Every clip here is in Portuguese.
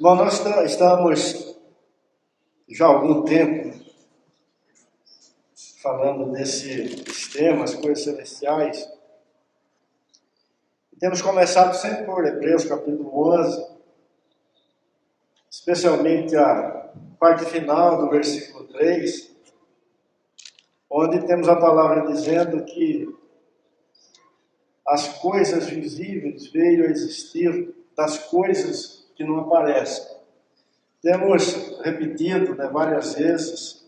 Bom, nós estamos já há algum tempo falando desses temas, coisas celestiais. Temos começado sempre por Hebreus capítulo 11, especialmente a parte final do versículo 3, onde temos a palavra dizendo que as coisas visíveis veio a existir das coisas que não aparecem. Temos repetido várias vezes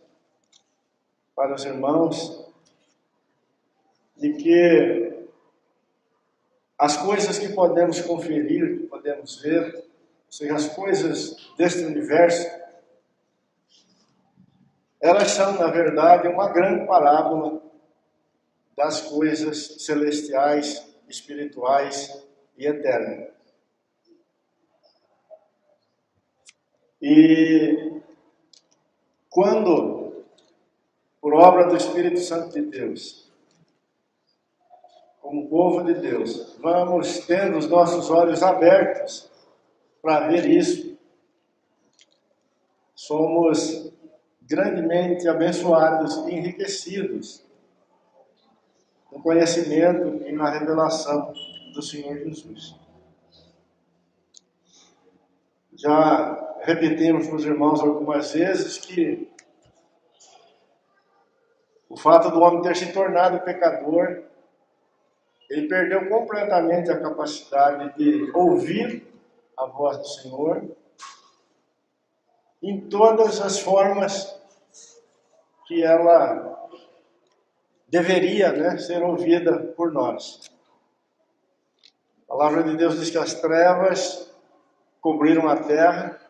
para os irmãos de que as coisas que podemos conferir, que podemos ver, ou seja, as coisas deste universo, elas são, na verdade, uma grande parábola das coisas celestiais, espirituais e eternas. E quando, por obra do Espírito Santo de Deus, como povo de Deus, vamos tendo os nossos olhos abertos para ver isso, somos grandemente abençoados e enriquecidos no conhecimento e na revelação do Senhor Jesus. Já repetimos para os irmãos algumas vezes que o fato do homem ter se tornado pecador, ele perdeu completamente a capacidade de ouvir a voz do Senhor em todas as formas que ela deveria ser ouvida por nós. A palavra de Deus diz que as trevas cobriram a terra.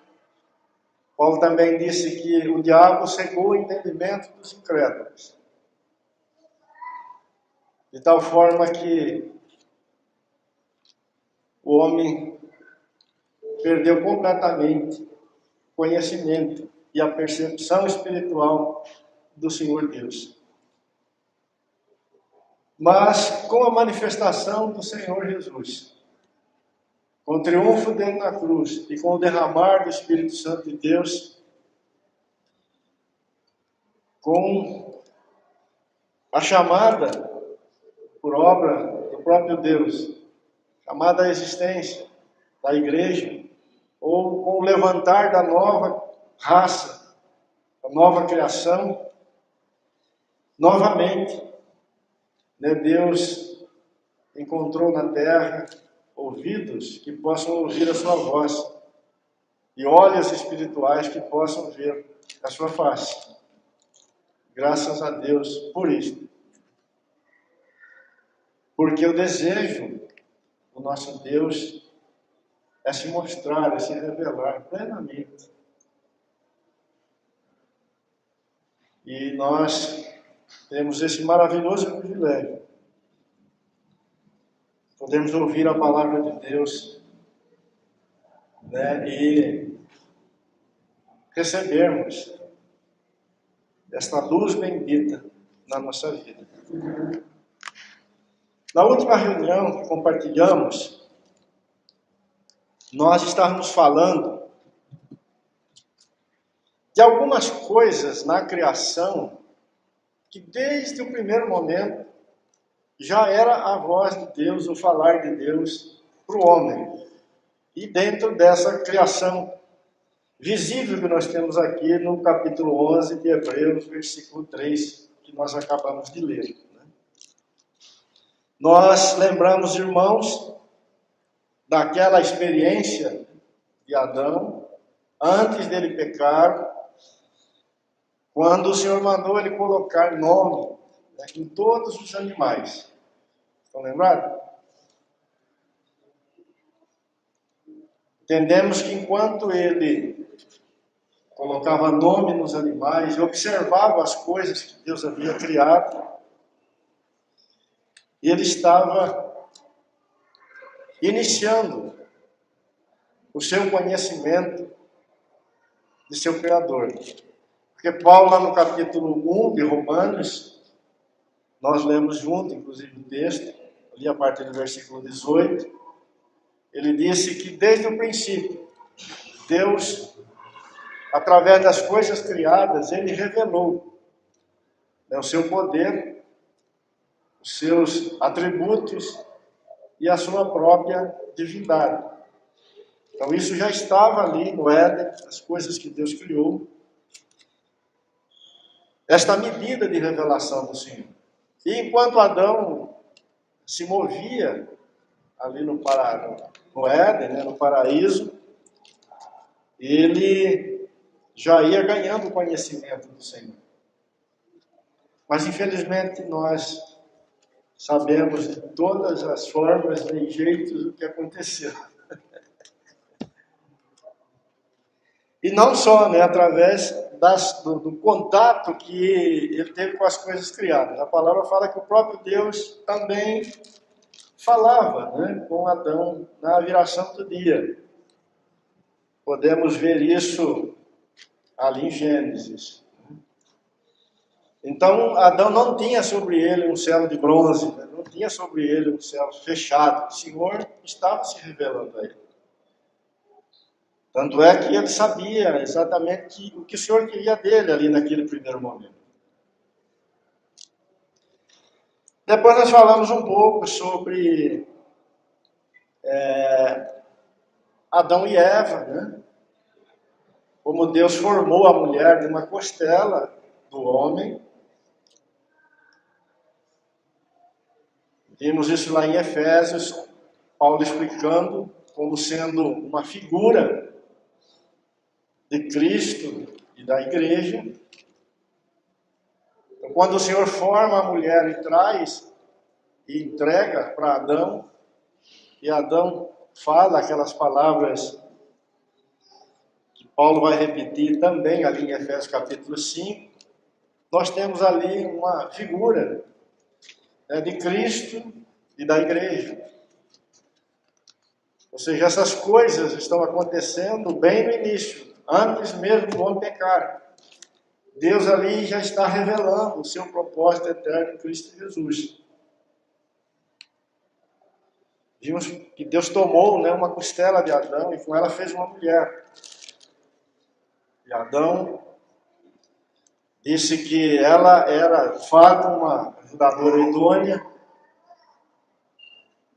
Paulo também disse que o diabo cegou o entendimento dos incrédulos, de tal forma que o homem perdeu completamente o conhecimento e a percepção espiritual do Senhor Deus. Mas com a manifestação do Senhor Jesus, com o triunfo dele na cruz e com o derramar do Espírito Santo de Deus, com a chamada por obra do próprio Deus, chamada à existência da igreja, ou com o levantar da nova raça, da nova criação, novamente, Deus encontrou na terra ouvidos que possam ouvir a sua voz e olhos espirituais que possam ver a sua face. Graças a Deus por isso. Porque o desejo do nosso Deus é se mostrar, é se revelar plenamente. E nós temos esse maravilhoso privilégio. Podemos ouvir a palavra de Deus e recebermos esta luz bendita na nossa vida. Na última reunião que compartilhamos, nós estávamos falando de algumas coisas na criação que desde o primeiro momento já era a voz de Deus, o falar de Deus para o homem. E dentro dessa criação visível que nós temos aqui no capítulo 11 de Hebreus, versículo 3, que nós acabamos de ler. Nós lembramos, irmãos, daquela experiência de Adão, antes dele pecar, quando o Senhor mandou ele colocar nome em todos os animais. Estão lembrados? Entendemos que enquanto ele colocava nome nos animais e observava as coisas que Deus havia criado, ele estava iniciando o seu conhecimento de seu Criador. Porque Paulo, lá no capítulo 1 de Romanos, nós lemos junto, inclusive, o texto, ali a partir do versículo 18, ele disse que desde o princípio, Deus, através das coisas criadas, Ele revelou, né, o seu poder, os seus atributos e a sua própria divindade. Então isso já estava ali no Éden, as coisas que Deus criou. Esta medida de revelação do Senhor. E enquanto Adão se movia ali no Éden, né, no paraíso, ele já ia ganhando o conhecimento do Senhor. Mas infelizmente nós sabemos de todas as formas e jeitos o que aconteceu. E não só, né, através do contato que ele teve com as coisas criadas. A palavra fala que o próprio Deus também falava, né, com Adão na viração do dia. Podemos ver isso ali em Gênesis. Então, Adão não tinha sobre ele um céu de bronze, né, não tinha sobre ele um céu fechado. O Senhor estava se revelando a ele. Tanto é que ele sabia exatamente o que o Senhor queria dele ali naquele primeiro momento. Depois nós falamos um pouco sobre Adão e Eva, né? Como Deus formou a mulher de uma costela do homem. Vimos isso lá em Efésios, Paulo explicando como sendo uma figura de Cristo e da igreja. Então, quando o Senhor forma a mulher e traz e entrega para Adão, e Adão fala aquelas palavras que Paulo vai repetir também ali em Efésios capítulo 5, nós temos ali uma figura, né, de Cristo e da igreja. Ou seja, essas coisas estão acontecendo bem no início, antes mesmo do homem pecar. Deus ali já está revelando o seu propósito eterno em Cristo Jesus. Vimos que Deus tomou, né, uma costela de Adão e com ela fez uma mulher. E Adão disse que ela era, de fato, uma ajudadora idônea,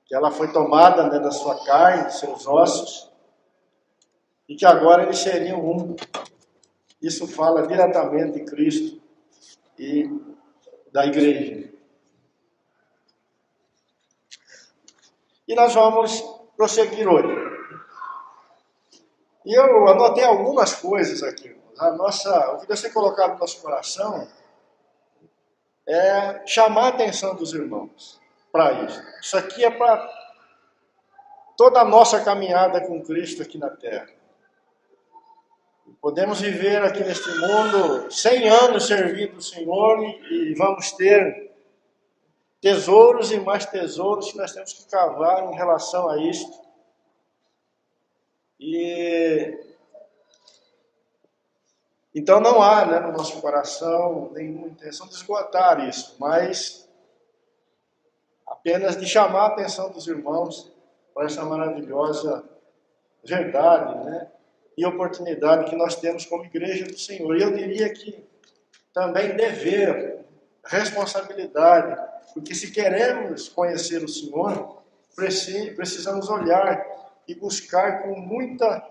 que ela foi tomada, né, da sua carne, dos seus ossos, e que agora eles seriam um. Isso fala diretamente de Cristo e da igreja. E nós vamos prosseguir hoje. E eu anotei algumas coisas aqui. O que deve ser colocado no nosso coração é chamar a atenção dos irmãos para isso. Isso aqui é para toda a nossa caminhada com Cristo aqui na Terra. Podemos viver aqui neste mundo 100 anos servindo o Senhor e vamos ter tesouros e mais tesouros que nós temos que cavar em relação a isto. Então não há, né, no nosso coração nenhuma intenção de esgotar isso, mas apenas de chamar a atenção dos irmãos para essa maravilhosa verdade, né, e oportunidade que nós temos como igreja do Senhor. E eu diria que também dever, responsabilidade, porque se queremos conhecer o Senhor, precisamos olhar e buscar com muita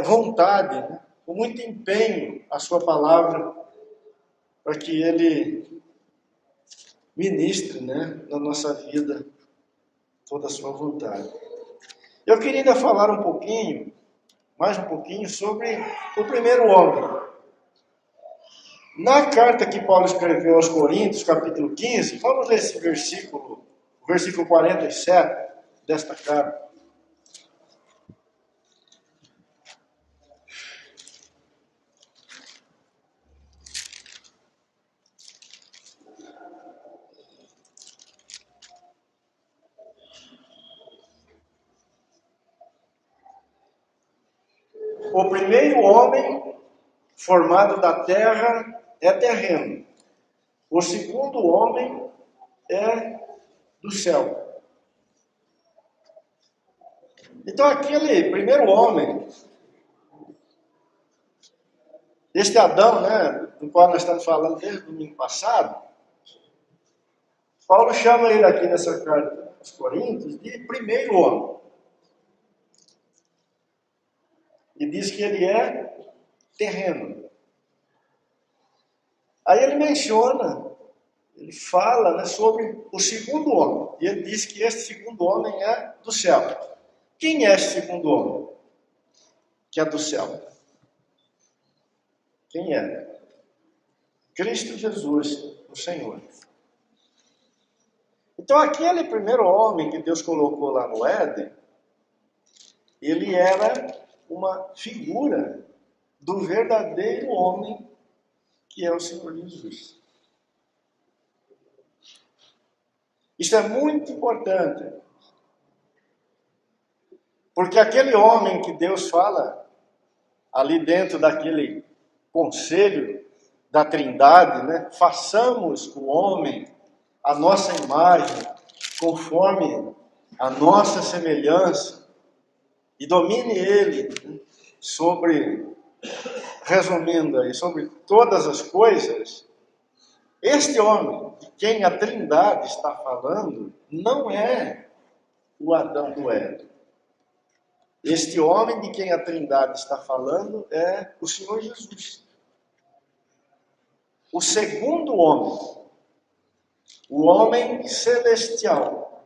vontade, né, com muito empenho a sua palavra, para que Ele ministre, né, na nossa vida toda a sua vontade. Eu queria ainda falar mais um pouquinho, sobre o primeiro homem. Na carta que Paulo escreveu aos Coríntios, capítulo 15, vamos ler esse versículo 47 desta carta. O primeiro homem formado da terra é terreno. O segundo homem é do céu. Então aquele primeiro homem, este Adão, né, do qual nós estamos falando desde o domingo passado, Paulo chama ele aqui nessa carta aos Coríntios de primeiro homem. E diz que ele é terreno. Aí ele menciona, ele fala, né, sobre o segundo homem. E ele diz que este segundo homem é do céu. Quem é esse segundo homem que é do céu? Quem é? Cristo Jesus, o Senhor. Então aquele primeiro homem que Deus colocou lá no Éden, ele era uma figura do verdadeiro homem que é o Senhor Jesus. Isso é muito importante, porque aquele homem que Deus fala ali dentro daquele conselho da Trindade, né? Façamos o homem a nossa imagem, conforme a nossa semelhança, e domine ele, né, sobre, resumindo aí, sobre todas as coisas. Este homem de quem a Trindade está falando não é o Adão do Éden. Este homem de quem a Trindade está falando é o Senhor Jesus. O segundo homem, o homem celestial.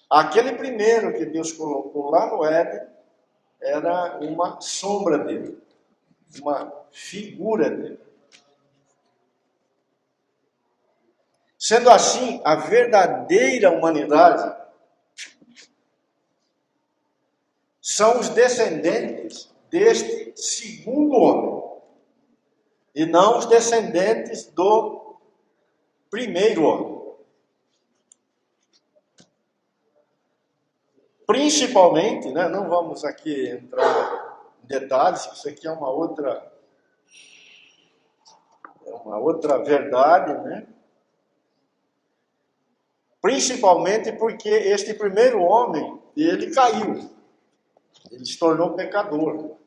Aquele primeiro que Deus colocou lá no Éden era uma sombra dele, uma figura dele. Sendo assim, a verdadeira humanidade são os descendentes deste segundo homem, e não os descendentes do primeiro homem. Principalmente, né, não vamos aqui entrar em detalhes, isso aqui é uma outra verdade, né? Principalmente porque este primeiro homem, ele caiu, ele se tornou pecador.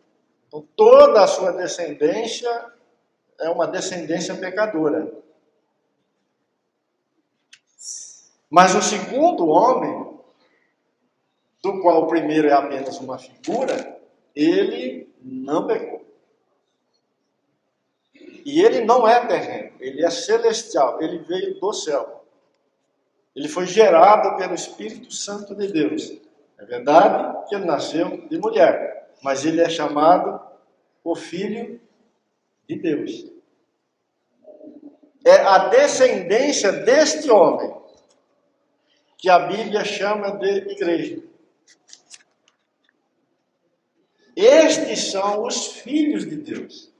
Então toda a sua descendência é uma descendência pecadora. Mas o segundo homem, do qual o primeiro é apenas uma figura, ele não pecou. E ele não é terreno, ele é celestial, ele veio do céu. Ele foi gerado pelo Espírito Santo de Deus. É verdade que ele nasceu de mulher, mas ele é chamado o Filho de Deus. É a descendência deste homem que a Bíblia chama de igreja. Estes são os filhos de Deus.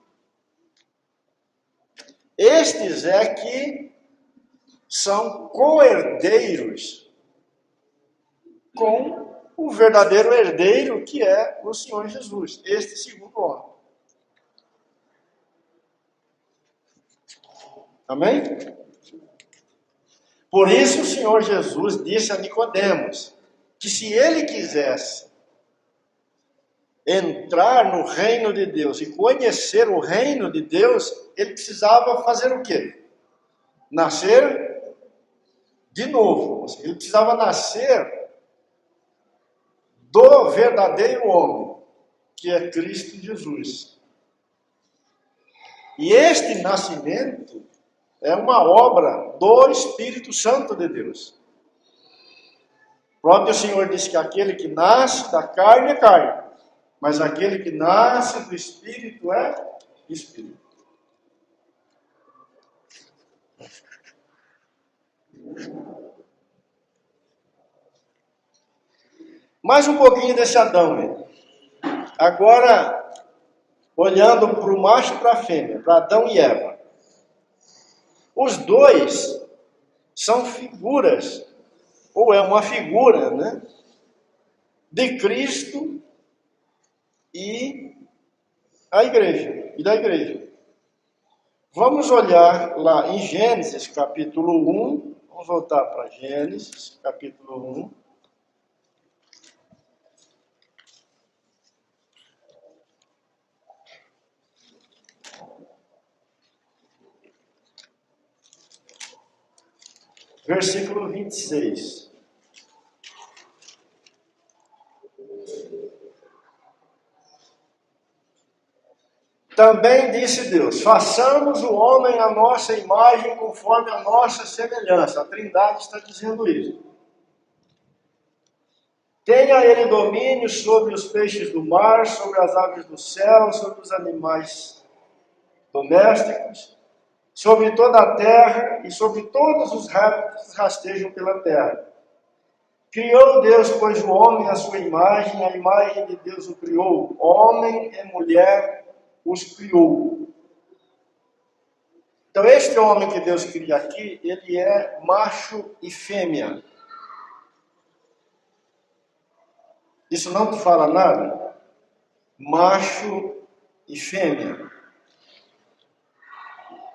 Estes é que são co-herdeiros com o verdadeiro herdeiro, que é o Senhor Jesus, este segundo homem. Amém? Por isso o Senhor Jesus disse a Nicodemos que se ele quisesse entrar no reino de Deus e conhecer o reino de Deus, ele precisava fazer o quê? Nascer de novo. Ele precisava nascer do verdadeiro homem, que é Cristo Jesus. E este nascimento é uma obra do Espírito Santo de Deus. O próprio Senhor disse que aquele que nasce da carne é carne, mas aquele que nasce do Espírito é Espírito. Mais um pouquinho desse Adão aí. Agora, olhando para o macho e para a fêmea, para Adão e Eva. Os dois são figuras, ou é uma figura, né, de Cristo e a igreja, e da igreja. Vamos olhar lá em Gênesis capítulo 1, vamos voltar para Gênesis capítulo 1. versículo 26. Também disse Deus: façamos o homem à nossa imagem, conforme a nossa semelhança. A Trindade está dizendo isso. Tenha ele domínio sobre os peixes do mar, sobre as aves do céu, sobre os animais domésticos, sobre toda a terra e sobre todos os répteis que rastejam pela terra. Criou Deus, pois, o homem à sua imagem, a imagem de Deus o criou. Homem e mulher os criou. Então, este homem que Deus cria aqui, ele é macho e fêmea. Isso não te fala nada? Macho e fêmea.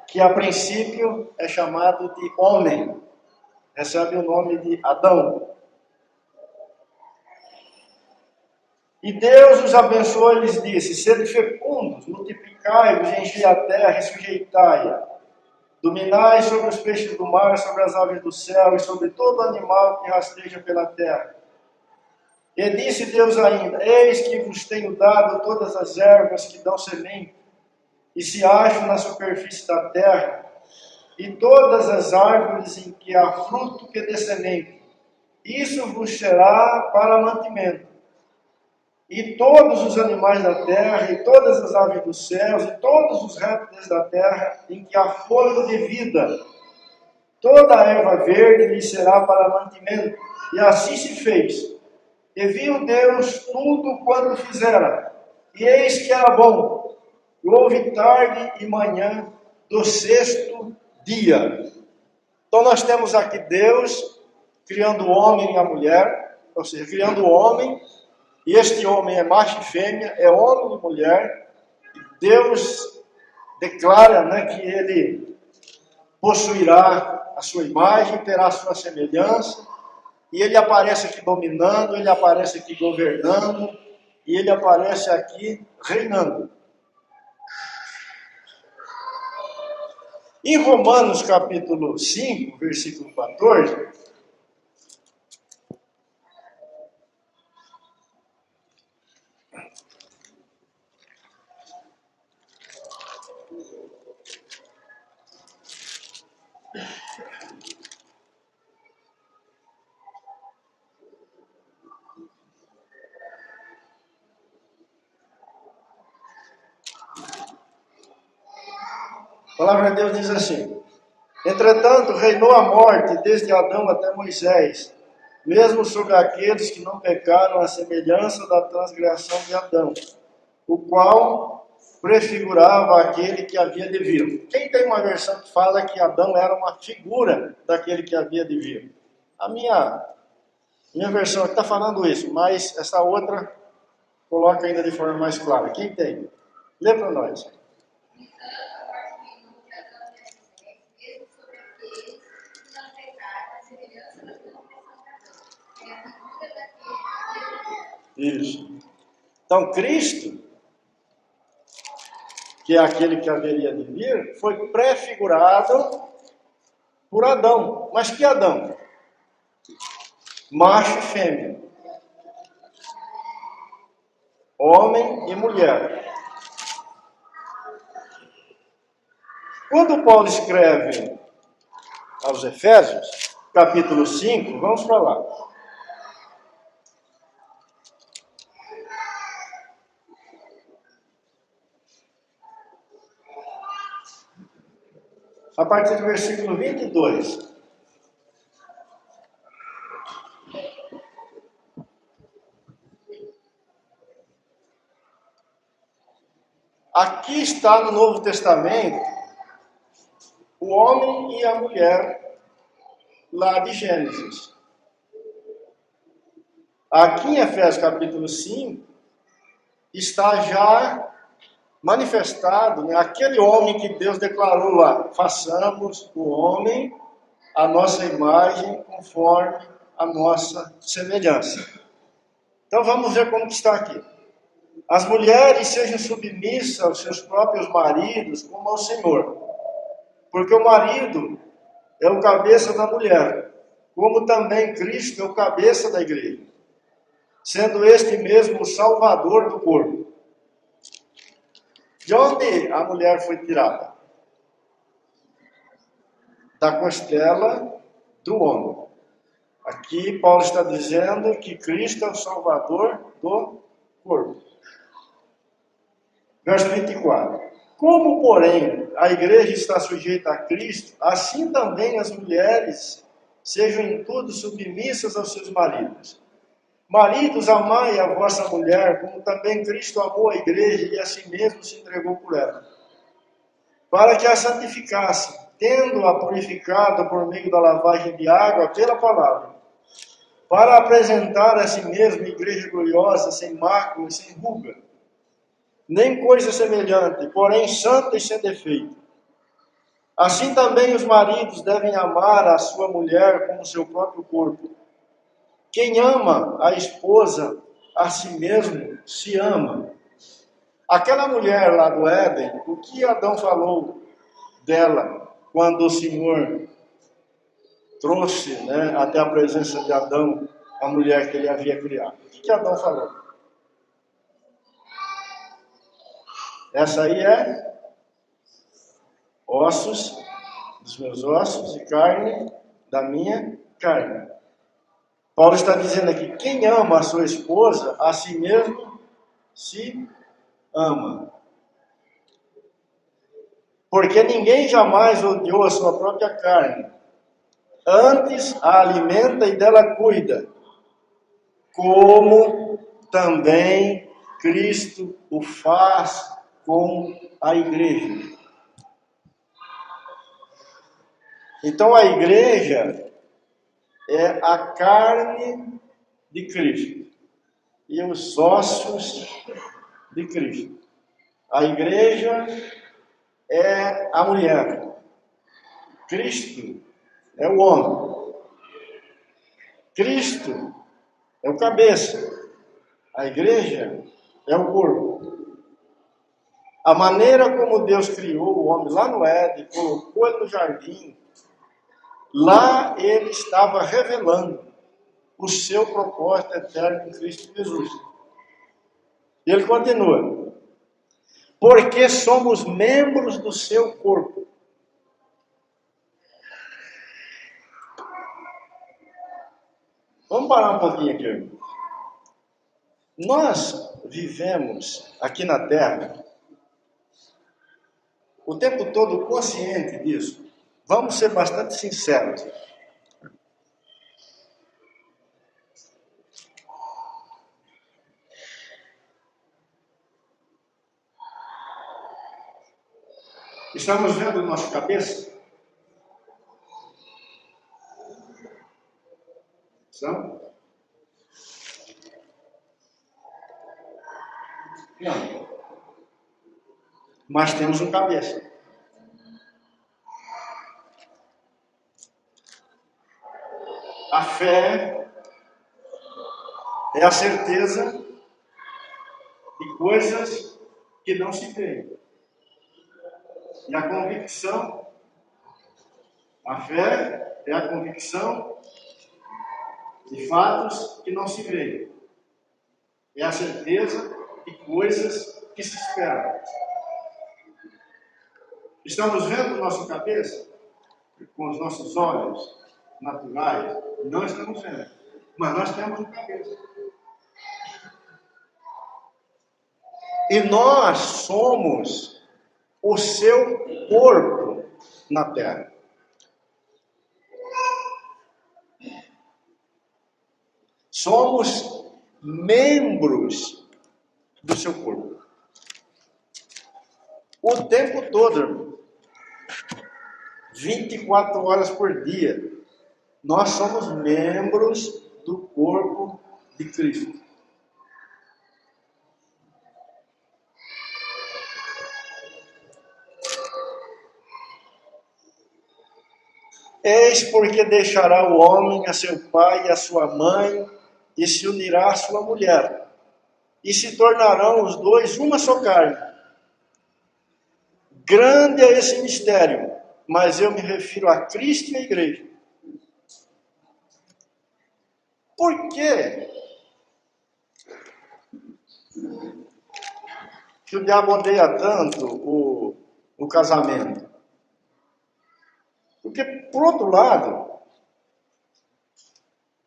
Que a princípio é chamado de homem. Recebe o nome de Adão. E Deus os abençoou e lhes disse: sede fecundos, multiplicai-vos, enchei a terra e sujeitai-a. Dominai sobre os peixes do mar, sobre as aves do céu e sobre todo animal que rasteja pela terra. E disse Deus ainda: eis que vos tenho dado todas as ervas que dão semente e se acham na superfície da terra, e todas as árvores em que há fruto que dê semente. Isso vos será para mantimento. E todos os animais da terra, e todas as aves dos céus, e todos os répteis da terra, em que há fôlego de vida, toda a erva verde lhe será para mantimento. E assim se fez. E viu Deus tudo quanto fizera, e eis que era bom. E houve tarde e manhã do sexto dia. Então nós temos aqui Deus criando o homem e a mulher, ou seja, criando o homem. E este homem é macho e fêmea, é homem e mulher. Deus declara, que ele possuirá a sua imagem, terá a sua semelhança. E ele aparece aqui dominando, ele aparece aqui governando, e ele aparece aqui reinando. Em Romanos capítulo 5, versículo 14... a palavra de Deus diz assim: entretanto, reinou a morte desde Adão até Moisés, mesmo sobre aqueles que não pecaram à semelhança da transgressão de Adão, o qual prefigurava aquele que havia de vir. Quem tem uma versão que fala que Adão era uma figura daquele que havia de vir? A minha versão está falando isso, mas essa outra coloca ainda de forma mais clara. Quem tem? Lê para nós. Isso. Então, Cristo, que é aquele que haveria de vir, foi prefigurado por Adão. Mas que Adão? Macho e fêmea. Homem e mulher. Quando Paulo escreve aos Efésios, capítulo 5, vamos para lá. A partir do versículo 22. Aqui está no Novo Testamento o homem e a mulher lá de Gênesis. Aqui em Efésios capítulo 5 está já manifestado, aquele homem que Deus declarou lá: façamos o homem a nossa imagem conforme a nossa semelhança. Então vamos ver como que está aqui. As mulheres sejam submissas aos seus próprios maridos como ao Senhor, porque o marido é o cabeça da mulher, como também Cristo é o cabeça da igreja, sendo este mesmo o salvador do corpo. De onde a mulher foi tirada? Da costela do homem. Aqui Paulo está dizendo que Cristo é o salvador do corpo. Verso 24. Como, porém, a igreja está sujeita a Cristo, assim também as mulheres sejam em tudo submissas aos seus maridos. Maridos, amai a vossa mulher, como também Cristo amou a igreja e a si mesmo se entregou por ela, para que a santificasse, tendo-a purificado por meio da lavagem de água pela palavra, para apresentar a si mesma igreja gloriosa, sem mácula e sem ruga, nem coisa semelhante, porém santa e sem defeito. Assim também os maridos devem amar a sua mulher como seu próprio corpo. Quem ama a esposa, a si mesmo se ama. Aquela mulher lá do Éden, o que Adão falou dela quando o Senhor trouxe, até a presença de Adão a mulher que ele havia criado? O que Adão falou? Essa aí é ossos dos meus ossos e carne da minha carne. Paulo está dizendo aqui, quem ama a sua esposa, a si mesmo se ama. Porque ninguém jamais odiou a sua própria carne. Antes a alimenta e dela cuida, como também Cristo o faz com a igreja. Então a igreja é a carne de Cristo e os ossos de Cristo. A igreja é a mulher. Cristo é o homem. Cristo é o cabeça. A igreja é o corpo. A maneira como Deus criou o homem lá no Éden, colocou ele no jardim, lá ele estava revelando o seu propósito eterno em Cristo Jesus. E ele continua. Porque somos membros do seu corpo. Vamos parar um pouquinho aqui. Nós vivemos aqui na Terra o tempo todo consciente disso. Vamos ser bastante sinceros. Estamos vendo nossa cabeça? Estamos? Não. Mas temos um cabeça. A fé é a certeza de coisas que não se veem. E a convicção, a fé é a convicção de fatos que não se veem. É a certeza de coisas que se esperam. Estamos vendo nossa cabeça com os nossos olhos naturais? Não estamos vendo. Mas nós temos uma cabeça. E nós somos o seu corpo na terra. Somos membros do seu corpo. O tempo todo, irmão. 24 horas por dia. Nós somos membros do corpo de Cristo. Eis porque deixará o homem a seu pai e a sua mãe, e se unirá à sua mulher, e se tornarão os dois uma só carne. Grande é esse mistério, mas eu me refiro a Cristo e a igreja. Por quê que o diabo odeia tanto o casamento? Porque, por outro lado,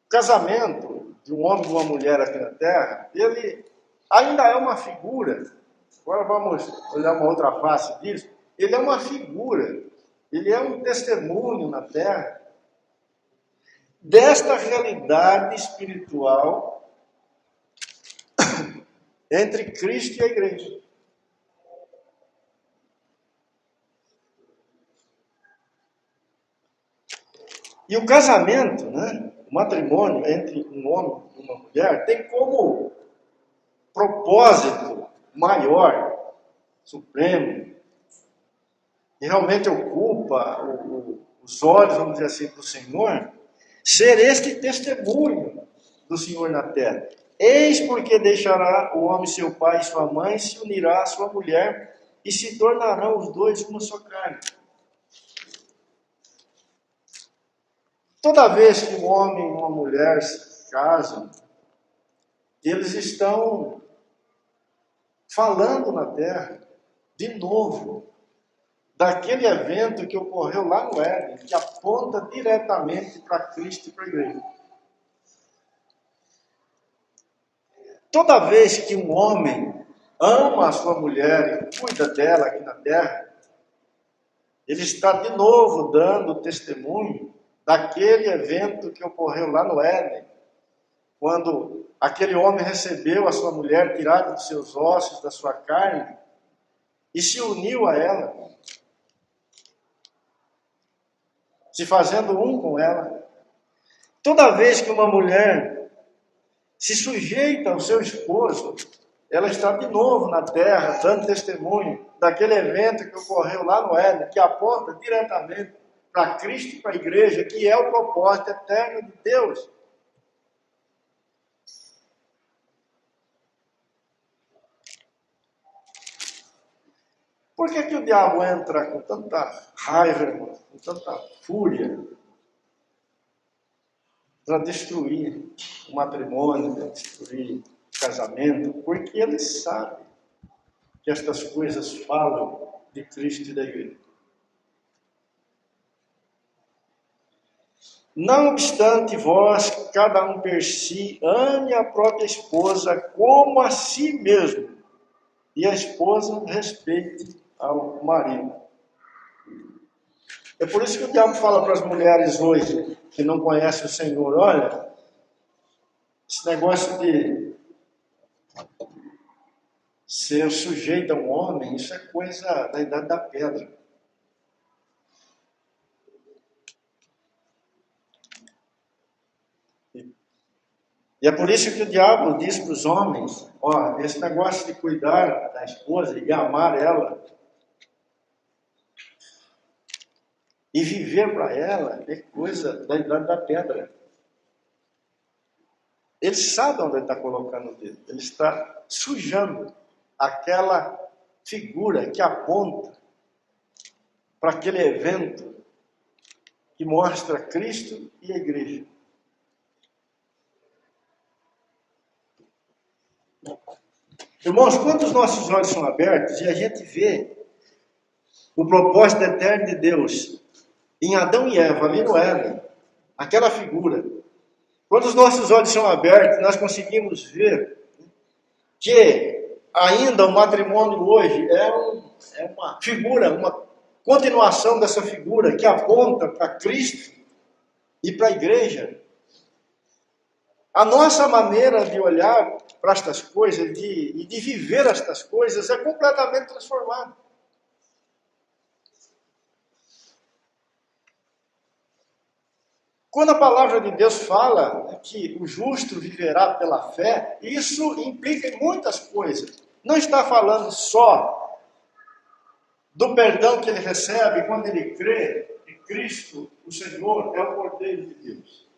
o casamento de um homem e de uma mulher aqui na Terra, ele ainda é uma figura. Agora vamos olhar uma outra face disso. Ele é uma figura, ele é um testemunho na Terra desta realidade espiritual entre Cristo e a igreja. E o casamento, né, o matrimônio entre um homem e uma mulher, tem como propósito maior, supremo, e realmente ocupa os olhos, vamos dizer assim, do Senhor, ser este testemunho do Senhor na terra. Eis porque deixará o homem seu pai e sua mãe, se unirá à sua mulher, e se tornarão os dois uma só carne. Toda vez que um homem e uma mulher se casam, eles estão falando na terra, de novo, daquele evento que ocorreu lá no Éden, que aponta diretamente para Cristo e para a igreja. Toda vez que um homem ama a sua mulher e cuida dela aqui na terra, ele está de novo dando testemunho daquele evento que ocorreu lá no Éden, quando aquele homem recebeu a sua mulher tirada dos seus ossos, da sua carne, e se uniu a ela, se fazendo um com ela. Toda vez que uma mulher se sujeita ao seu esposo, ela está de novo na terra, dando testemunho daquele evento que ocorreu lá no Éden, que aponta diretamente para Cristo e para a igreja, que é o propósito eterno de Deus. Por que o diabo entra com tanta raiva, irmão, com tanta fúria, para destruir o matrimônio, para destruir o casamento? Porque ele sabe que estas coisas falam de Cristo e da igreja. Não obstante vós, cada um per si, ame a própria esposa como a si mesmo, e a esposa respeite ao marido. É por isso que o diabo fala para as mulheres hoje, que não conhecem o Senhor: olha, esse negócio de ser sujeito a um homem, isso é coisa da idade da pedra. E é por isso que o diabo diz para os homens: ó, esse negócio de cuidar da esposa e amar ela e viver para ela é coisa da idade da pedra. Ele sabe onde ele está colocando o dedo. Ele está sujando aquela figura que aponta para aquele evento que mostra Cristo e a igreja. Irmãos, quando os nossos olhos são abertos e a gente vê o propósito eterno de Deus em Adão e Eva, ali no Éden, aquela figura, quando os nossos olhos são abertos, nós conseguimos ver que ainda o matrimônio hoje é uma figura, uma continuação dessa figura que aponta para Cristo e para a igreja. A nossa maneira de olhar para estas coisas e de viver estas coisas é completamente transformada. Quando a palavra de Deus fala que o justo viverá pela fé, isso implica em muitas coisas. Não está falando só do perdão que ele recebe quando ele crê que Cristo, o Senhor, é o Cordeiro de Deus.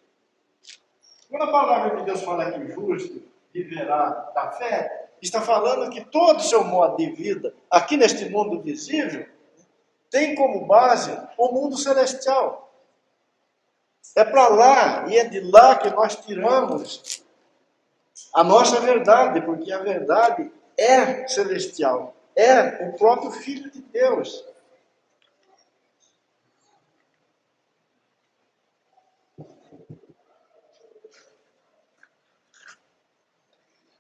Quando a palavra de Deus fala que o justo viverá da fé, está falando que todo o seu modo de vida, aqui neste mundo visível, tem como base o mundo celestial. É para lá e é de lá que nós tiramos a nossa verdade, porque a verdade é celestial, é o próprio Filho de Deus.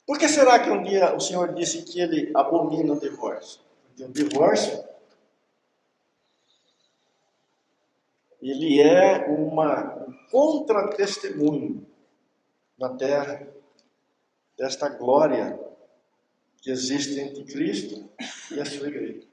Por que será que um dia o Senhor disse que ele abomina o divórcio? Porque o divórcio, ele é um contra-testemunho na terra desta glória que existe entre Cristo e a sua igreja.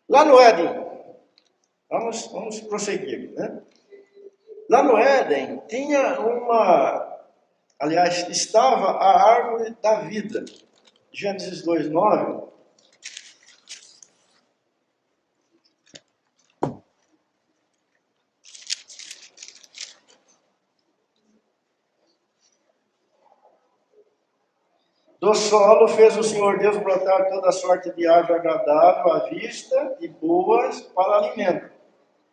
Lá no Éden, vamos prosseguir, né? Lá no Éden tinha estava a árvore da vida. Gênesis 2:9. Do solo fez o Senhor Deus brotar toda sorte de árvore agradável à vista e boas para alimento.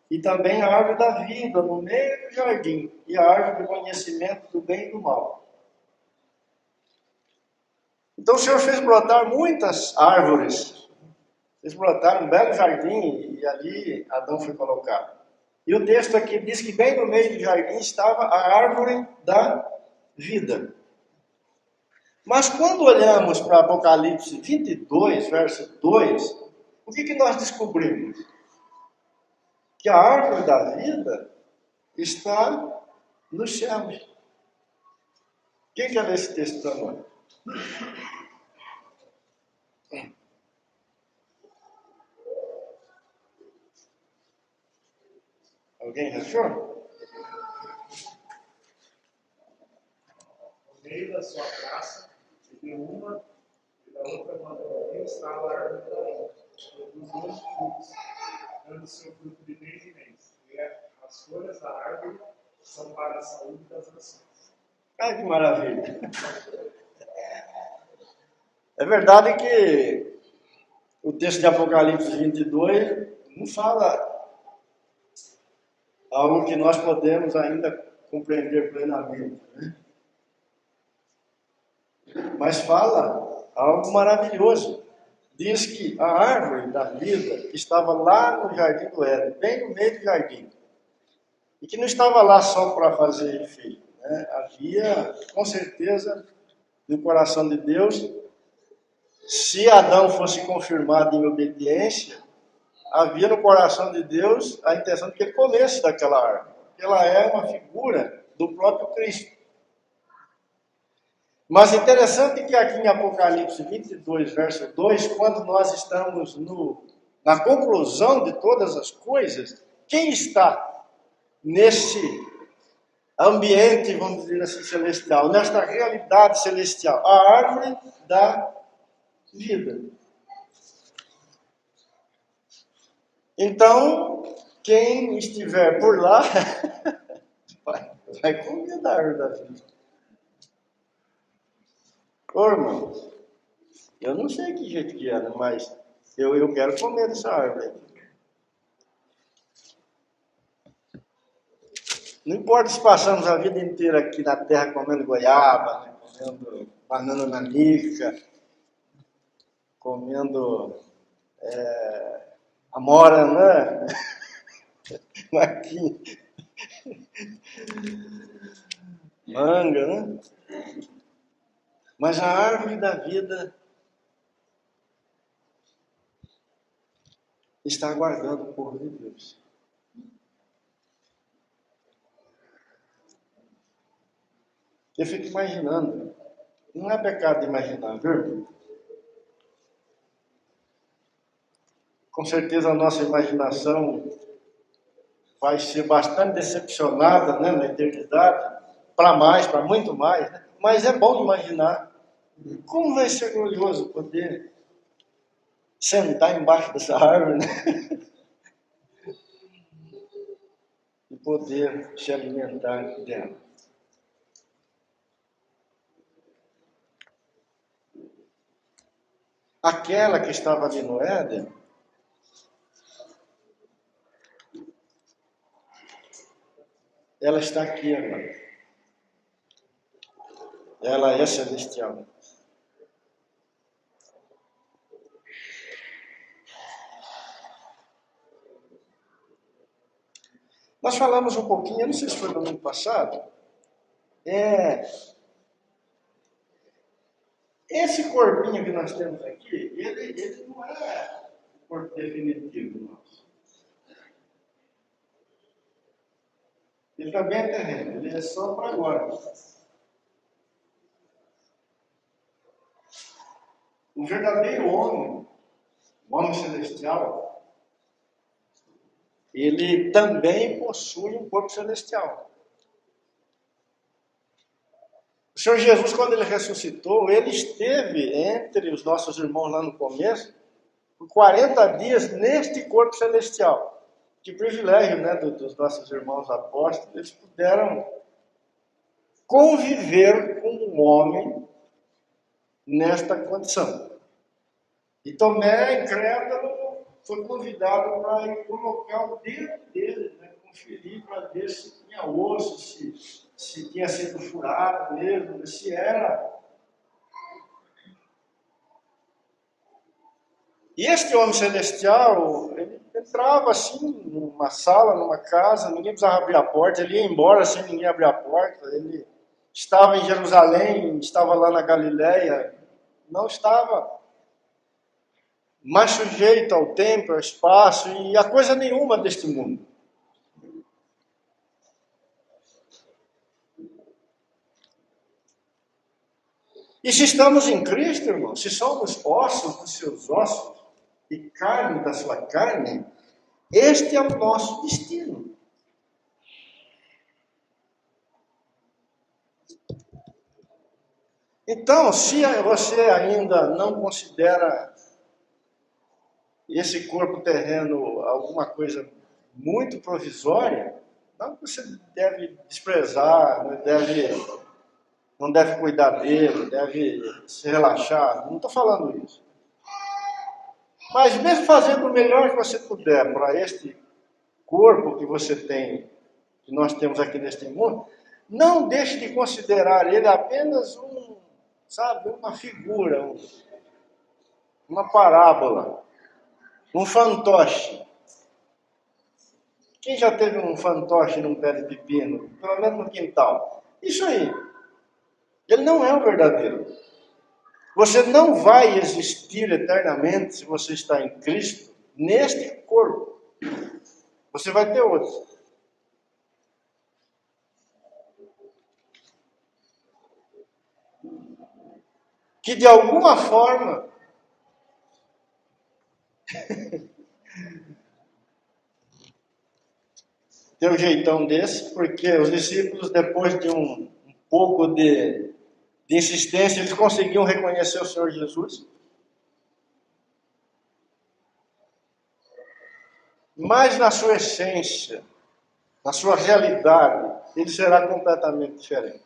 E também a árvore da vida no meio do jardim, e a árvore do conhecimento do bem e do mal. Então o Senhor fez brotar muitas árvores. Fez brotar um belo jardim, e ali Adão foi colocado. E o texto aqui diz que bem no meio do jardim estava a árvore da vida. Mas quando olhamos para Apocalipse 22, verso 2, o que nós descobrimos? Que a árvore da vida está nos céus. Quem quer ler esse texto para nós? Alguém achou? No meio da sua praça, e de uma e da outra banda estava a árvore da vida, produz 12 frutos, dando seu fruto de mês em mês. E as folhas da árvore são para a saúde das nações. Ai, que maravilha! É verdade que o texto de Apocalipse 22 não fala algo que nós podemos ainda compreender plenamente, né? Mas fala algo maravilhoso. Diz que a árvore da vida estava lá no jardim do Éden, bem no meio do jardim. E que não estava lá só para fazer efeito, né? Havia, com certeza, no coração de Deus, se Adão fosse confirmado em obediência, havia no coração de Deus a intenção de que ele comesse daquela árvore. Ela é uma figura do próprio Cristo. Mas interessante que aqui em Apocalipse 22, verso 2, quando nós estamos na conclusão de todas as coisas, quem está nesse ambiente, vamos dizer assim, celestial, nesta realidade celestial? A árvore da vida. Então, quem estiver por lá, vai comer da árvore da vida. Ô, irmãos, eu não sei que jeito que é, mas eu quero comer dessa árvore. Não importa se passamos a vida inteira aqui na terra comendo goiaba, né, comendo banana nanica, comendo amora, né? Aqui. Manga, né? Mas a árvore da vida está aguardando o povo de Deus. Eu fico imaginando. Não é pecado imaginar, viu? Com certeza a nossa imaginação vai ser bastante decepcionada, né, na eternidade. Para muito mais. Né? Mas é bom imaginar. Como vai ser glorioso poder sentar embaixo dessa árvore, né? poder se alimentar dela. Aquela que estava ali no Éden, ela está aqui agora. Ela é celestial. Nós falamos um pouquinho, eu não sei se foi no ano passado, esse corpinho que nós temos aqui, ele não é o corpo definitivo nosso. Ele também é terreno, ele é só para agora. O verdadeiro homem, o homem celestial, ele também possui um corpo celestial. O Senhor Jesus, quando ele ressuscitou, ele esteve entre os nossos irmãos lá no começo, por 40 dias neste corpo celestial. Que privilégio, né, dos nossos irmãos apóstolos, eles puderam conviver com um homem nesta condição. E Tomé, incrédulo, foi convidado para ir colocar o dedo dele, né, conferir para ver se tinha osso, se tinha sido furado mesmo, se era. E este homem celestial, ele entrava assim, numa sala, numa casa, ninguém precisava abrir a porta, ele ia embora sem ninguém abrir a porta, ele estava em Jerusalém, estava lá na Galileia, não estava mais sujeito ao tempo, ao espaço e a coisa nenhuma deste mundo. E se estamos em Cristo, irmão, se somos ossos dos seus ossos e carne da sua carne, este é o nosso destino. Então, se você ainda não considera esse corpo terreno alguma coisa muito provisória, não que você deve desprezar, não deve cuidar dele, deve se relaxar, não estou falando isso. Mas mesmo fazendo o melhor que você puder para este corpo que você tem, que nós temos aqui neste mundo, não deixe de considerar ele apenas uma figura, uma parábola, um fantoche. Quem já teve um fantoche num pé de pepino, pelo menos no quintal? Isso aí. Ele não é o verdadeiro. Você não vai existir eternamente se você está em Cristo, neste corpo. Você vai ter outro. Que de alguma forma tem um jeitão desse, porque os discípulos, depois de um pouco de insistência, eles conseguiam reconhecer o Senhor Jesus. Mas na sua essência, na sua realidade, ele será completamente diferente.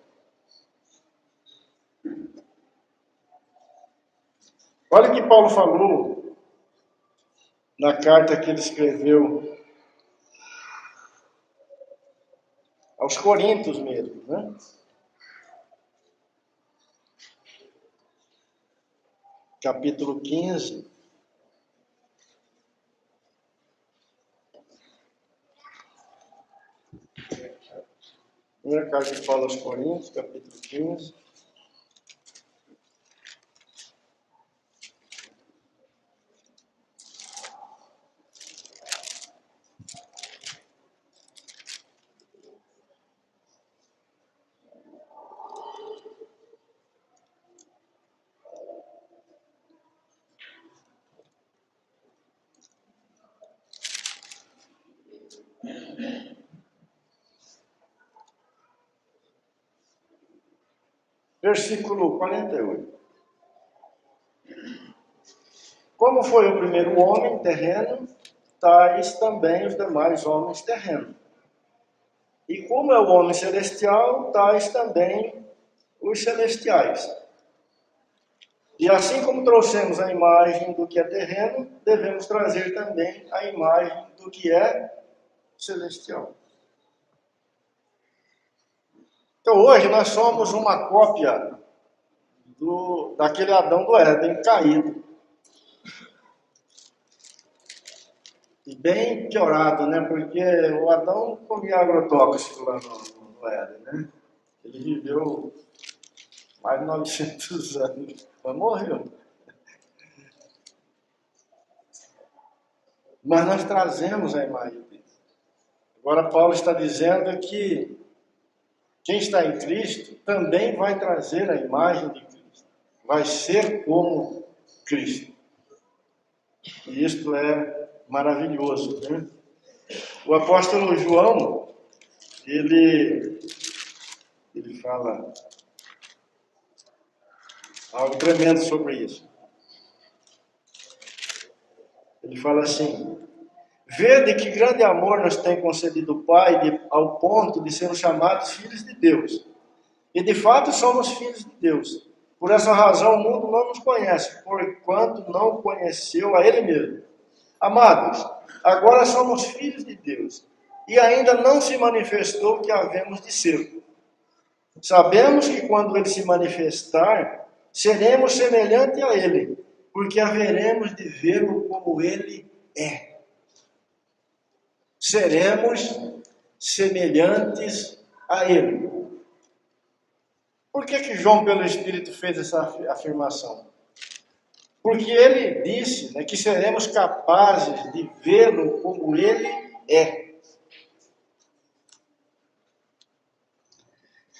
Olha o que Paulo falou na carta que ele escreveu aos Coríntios mesmo, né? Capítulo 15. Primeira carta de Paulo aos Coríntios, capítulo 15. Versículo 48. Como foi o primeiro homem terreno, tais também os demais homens terrenos. E como é o homem celestial, tais também os celestiais. E assim como trouxemos a imagem do que é terreno, devemos trazer também a imagem do que é celestial. Então hoje nós somos uma cópia daquele Adão do Éden caído. E bem piorado, né? Porque o Adão comia agrotóxico lá no Éden, né? Ele viveu mais de 900 anos, mas morreu. Mas nós trazemos a imagem dele. Agora Paulo está dizendo que quem está em Cristo também vai trazer a imagem de Cristo. Vai ser como Cristo. E isto é maravilhoso, né? O apóstolo João, ele fala algo tremendo sobre isso. Ele fala assim: vede que grande amor nos tem concedido o Pai ao ponto de sermos chamados filhos de Deus. E de fato somos filhos de Deus. Por essa razão o mundo não nos conhece, porquanto não conheceu a Ele mesmo. Amados, agora somos filhos de Deus, e ainda não se manifestou o que havemos de ser. Sabemos que quando Ele se manifestar, seremos semelhantes a Ele, porque haveremos de vê-lo como Ele é. Seremos semelhantes a Ele. Por que João, pelo Espírito, fez essa afirmação? Porque ele disse, né, que seremos capazes de vê-lo como ele é.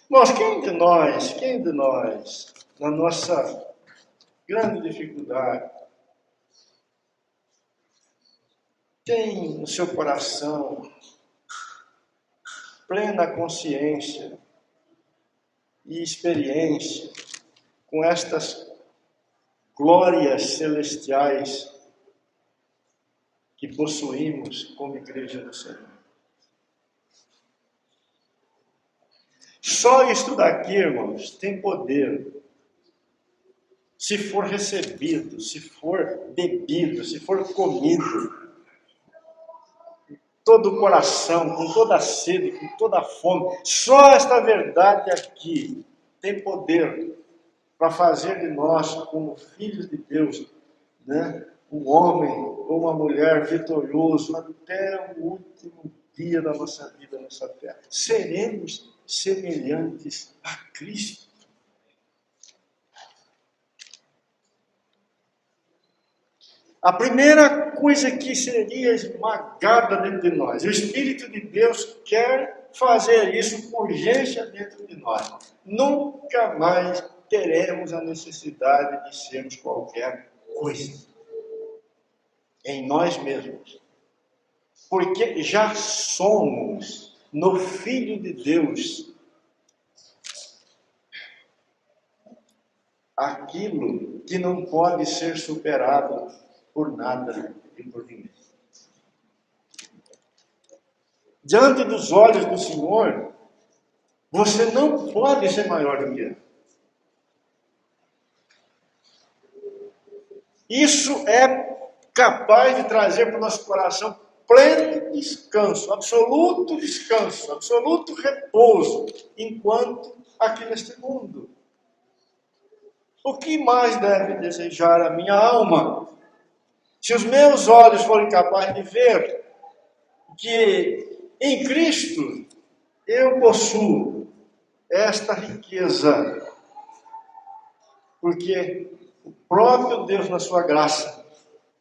Irmãos, quem de nós, na nossa grande dificuldade, tem no seu coração plena consciência e experiência com estas glórias celestiais que possuímos como igreja do Senhor? Só isto daqui, irmãos, tem poder se for recebido, se for bebido, se for comido, todo o coração, com toda a sede, com toda a fome. Só esta verdade aqui tem poder para fazer de nós, como filhos de Deus, né, um homem ou uma mulher vitorioso até o último dia da nossa vida nessa terra. Seremos semelhantes a Cristo. A primeira coisa que seria esmagada dentro de nós, o Espírito de Deus quer fazer isso com urgência dentro de nós. Nunca mais teremos a necessidade de sermos qualquer coisa em nós mesmos. Porque já somos no Filho de Deus aquilo que não pode ser superado por nada e por ninguém. Diante dos olhos do Senhor, você não pode ser maior do que Ele. Isso é capaz de trazer para o nosso coração pleno descanso, absoluto repouso, enquanto aqui neste mundo. O que mais deve desejar a minha alma? Se os meus olhos forem capazes de ver que em Cristo eu possuo esta riqueza, porque o próprio Deus, na sua graça,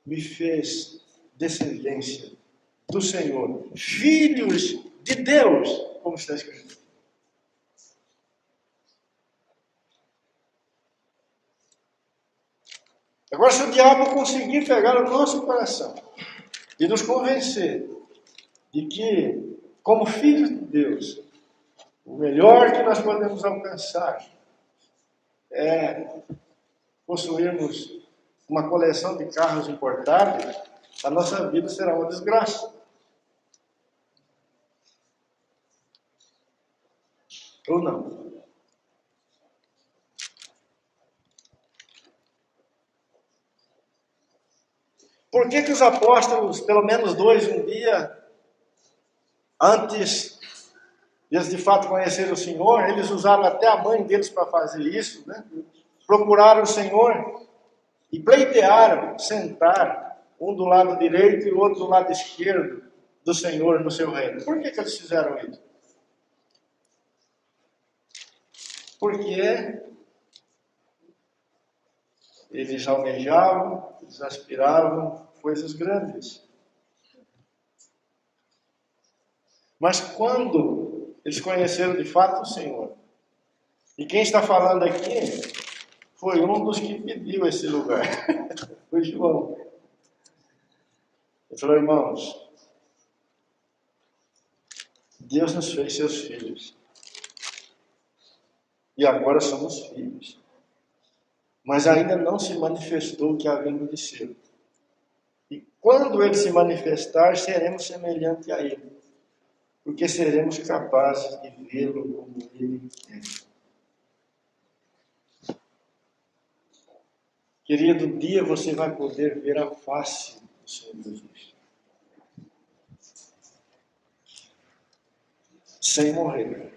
me fez descendência do Senhor, filhos de Deus, como está escrito. Agora, se o diabo conseguir pegar o nosso coração e nos convencer de que, como filhos de Deus, o melhor que nós podemos alcançar é possuirmos uma coleção de carros importados, a nossa vida será uma desgraça. Ou não? Por que que os apóstolos, pelo menos dois, um dia antes de eles de fato conhecerem o Senhor, eles usaram até a mãe deles para fazer isso, né? Procuraram o Senhor e pleitearam sentar um do lado direito e o outro do lado esquerdo do Senhor no seu reino. Por que que eles fizeram isso? Porque eles almejavam, eles aspiravam coisas grandes. Mas quando eles conheceram de fato o Senhor, e quem está falando aqui foi um dos que pediu esse lugar, foi João. Ele falou: irmãos, Deus nos fez seus filhos, e agora somos filhos, mas ainda não se manifestou o que havemos de ser. E quando ele se manifestar, seremos semelhantes a ele, porque seremos capazes de vê-lo como ele é. Querido, um dia você vai poder ver a face do Senhor Jesus, sem morrer.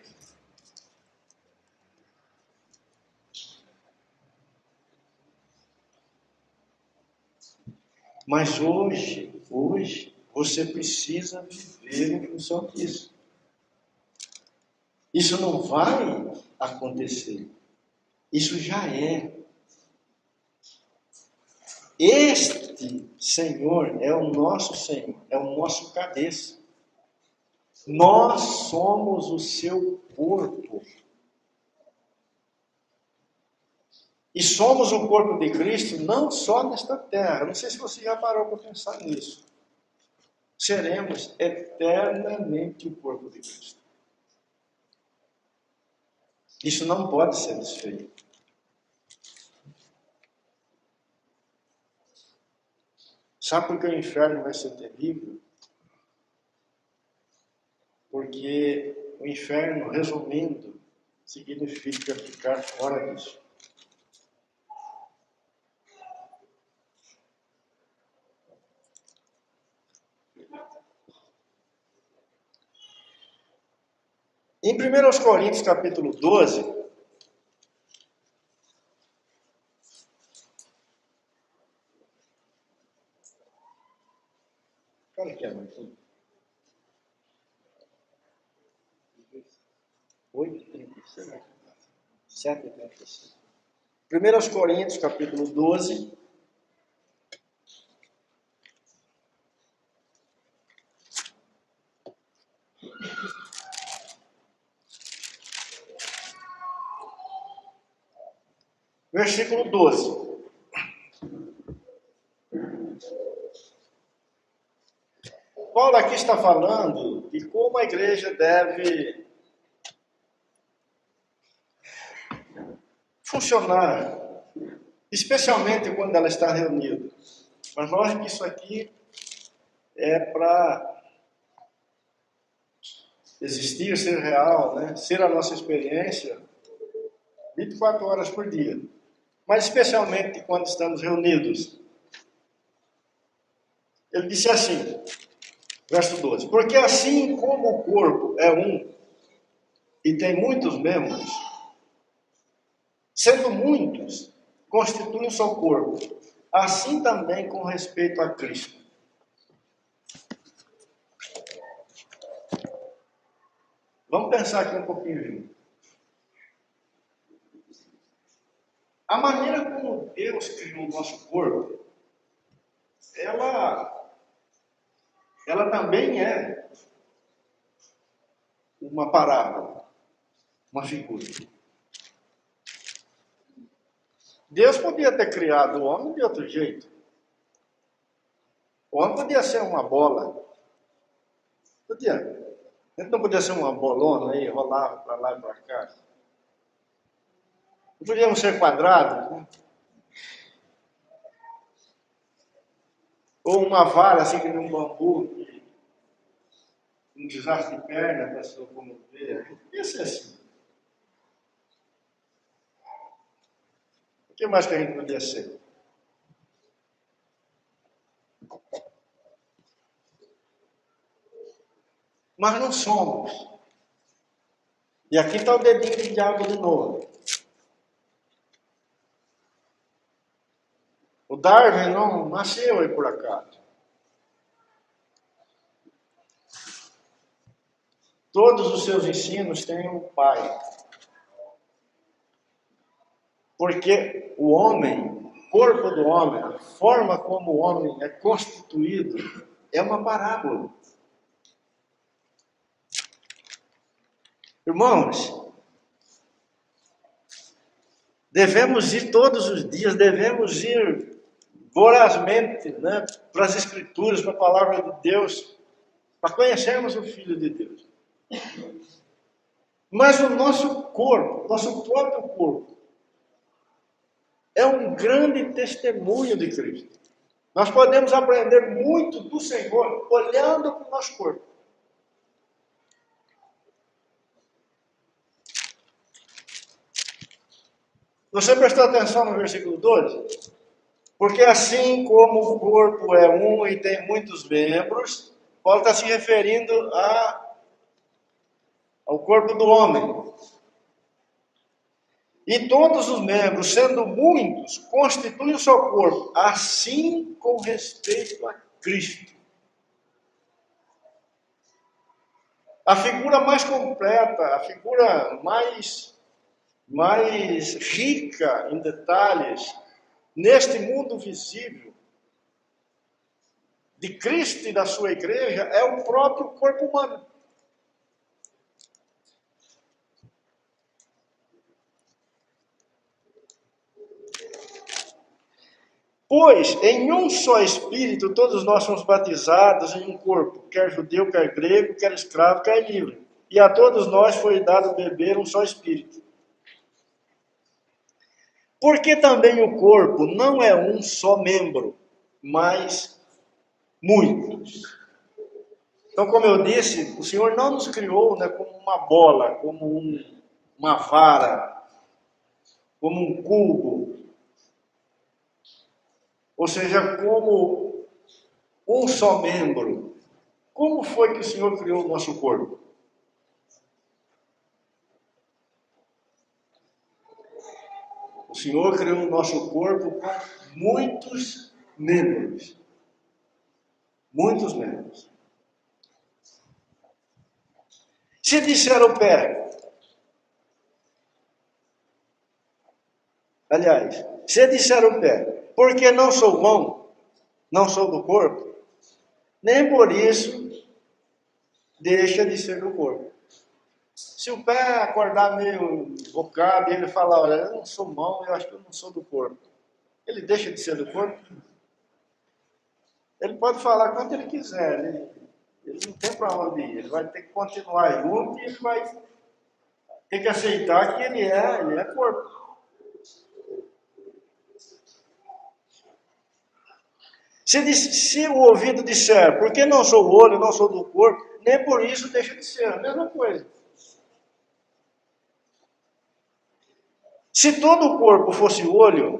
Mas hoje, você precisa viver em função disso. Isso não vai acontecer. Isso já é. Este Senhor é o nosso Senhor, é o nosso cabeça. Nós somos o seu corpo. E somos o corpo de Cristo não só nesta terra. Não sei se você já parou para pensar nisso. Seremos eternamente o corpo de Cristo. Isso não pode ser desfeito. Sabe por que o inferno vai ser terrível? Porque o inferno, resumindo, significa ficar fora disso. Em 1 Coríntios capítulo 12, qual que é, Marcos? 8:36. 7:36. 1 Coríntios capítulo 12. Versículo 12. Paulo aqui está falando de como a igreja deve funcionar, especialmente quando ela está reunida. Mas lógico que isso aqui é para existir, ser real, né? Ser a nossa experiência 24 horas por dia. Mas especialmente quando estamos reunidos. Ele disse assim, verso 12: porque assim como o corpo é um e tem muitos membros, sendo muitos, constituem um só corpo, assim também com respeito a Cristo. Vamos pensar aqui um pouquinho junto. A maneira como Deus criou o nosso corpo, ela também é uma parábola, uma figura. Deus podia ter criado o homem de outro jeito. O homem podia ser uma bola. Podia. Ele não podia ser uma bolona aí, rolava para lá e para cá. Não podíamos ser quadrados, né? Ou uma vara assim que nem um bambu, um desastre de perna para se locomover. Não podia ser assim. O que mais que a gente podia ser? Mas não somos. E aqui está o dedinho de diabo de novo. O Darwin não nasceu aí por acaso. Todos os seus ensinos têm um pai. Porque o homem, o corpo do homem, a forma como o homem é constituído, é uma parábola. Irmãos, devemos ir todos os dias, devemos ir vorazmente, né, para as Escrituras, para a palavra de Deus, para conhecermos o Filho de Deus. Mas o nosso corpo, nosso próprio corpo, é um grande testemunho de Cristo. Nós podemos aprender muito do Senhor olhando para o nosso corpo. Você prestou atenção no versículo 12? Porque assim como o corpo é um e tem muitos membros, Paulo está se referindo ao corpo do homem. E todos os membros, sendo muitos, constituem o seu corpo, assim com respeito a Cristo. A figura mais completa, a figura mais rica em detalhes, neste mundo visível, de Cristo e da sua igreja, é o próprio corpo humano. Pois, em um só Espírito, todos nós somos batizados em um corpo, quer judeu, quer grego, quer escravo, quer livre. E a todos nós foi dado beber um só Espírito. Porque também o corpo não é um só membro, mas muitos. Então, como eu disse, o Senhor não nos criou, né, como uma bola, como uma vara, como um cubo. Ou seja, como um só membro. Como foi que o Senhor criou o nosso corpo? O Senhor criou o nosso corpo com muitos membros. Muitos membros. Se disser o pé, aliás, se disser o pé, porque não sou mão, não sou do corpo, nem por isso deixa de ser do corpo. Se o pé acordar meio bocado e ele falar, olha, eu não sou mão, eu acho que eu não sou do corpo, ele deixa de ser do corpo? Ele pode falar quanto ele quiser, ele não tem para onde ir, ele vai ter que continuar junto e ele vai ter que aceitar que ele é corpo. Se o ouvido disser, porque não sou o olho, não sou do corpo, nem por isso deixa de ser, a mesma coisa. Se todo o corpo fosse olho,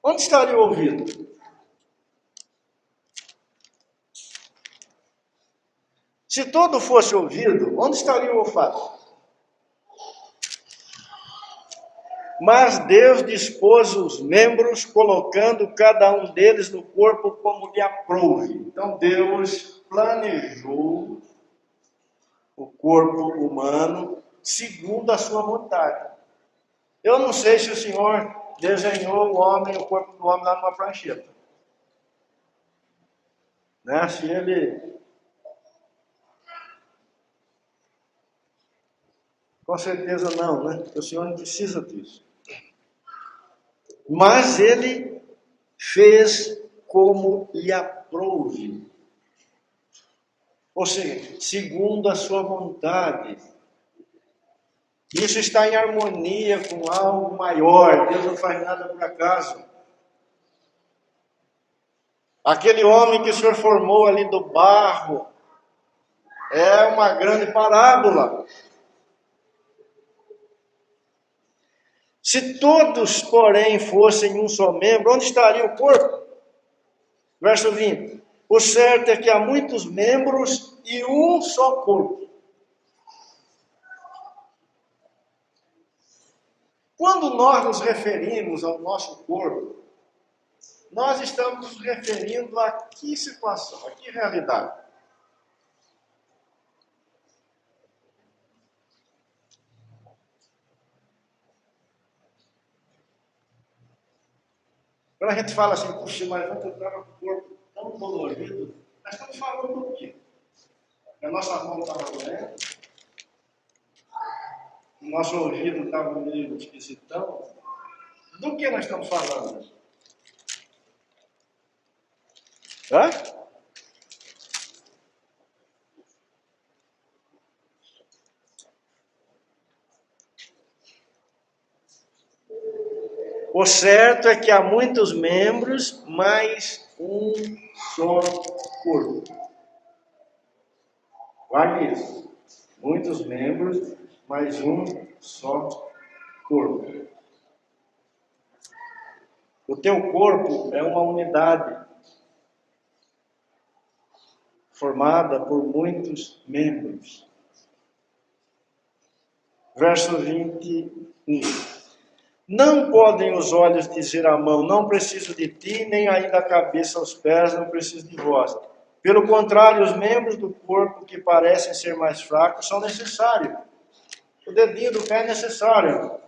onde estaria o ouvido? Se todo fosse ouvido, onde estaria o olfato? Mas Deus dispôs os membros, colocando cada um deles no corpo como lhe aprouve. Então Deus planejou o corpo humano segundo a sua vontade. Eu não sei se o Senhor desenhou o corpo do homem lá numa prancheta. Né? Se ele... Com certeza não, né? Porque o Senhor não precisa disso. Mas ele fez como lhe aprouve. Ou seja, segundo a sua vontade. Isso está em harmonia com algo maior. Deus não faz nada por acaso. Aquele homem que o Senhor formou ali do barro é uma grande parábola. Se todos, porém, fossem um só membro, onde estaria o corpo? Verso 20. O certo é que há muitos membros e um só corpo. Quando nós nos referimos ao nosso corpo, nós estamos nos referindo a que situação, a que realidade? Quando a gente fala assim, puxa, mas eu estava com o corpo tão dolorido, nós estamos falando do quê? A nossa mão estava doendo, o nosso ouvido estava meio esquisitão. Do que nós estamos falando? Hã? O certo é que há muitos membros, mas um só corpo. Guarde isso. Muitos membros, mas um só corpo. O teu corpo é uma unidade formada por muitos membros. Verso 21. Não podem os olhos dizer à mão, não preciso de ti, nem ainda a cabeça aos pés, não preciso de vós. Pelo contrário, os membros do corpo que parecem ser mais fracos são necessários. O dedinho do pé é necessário.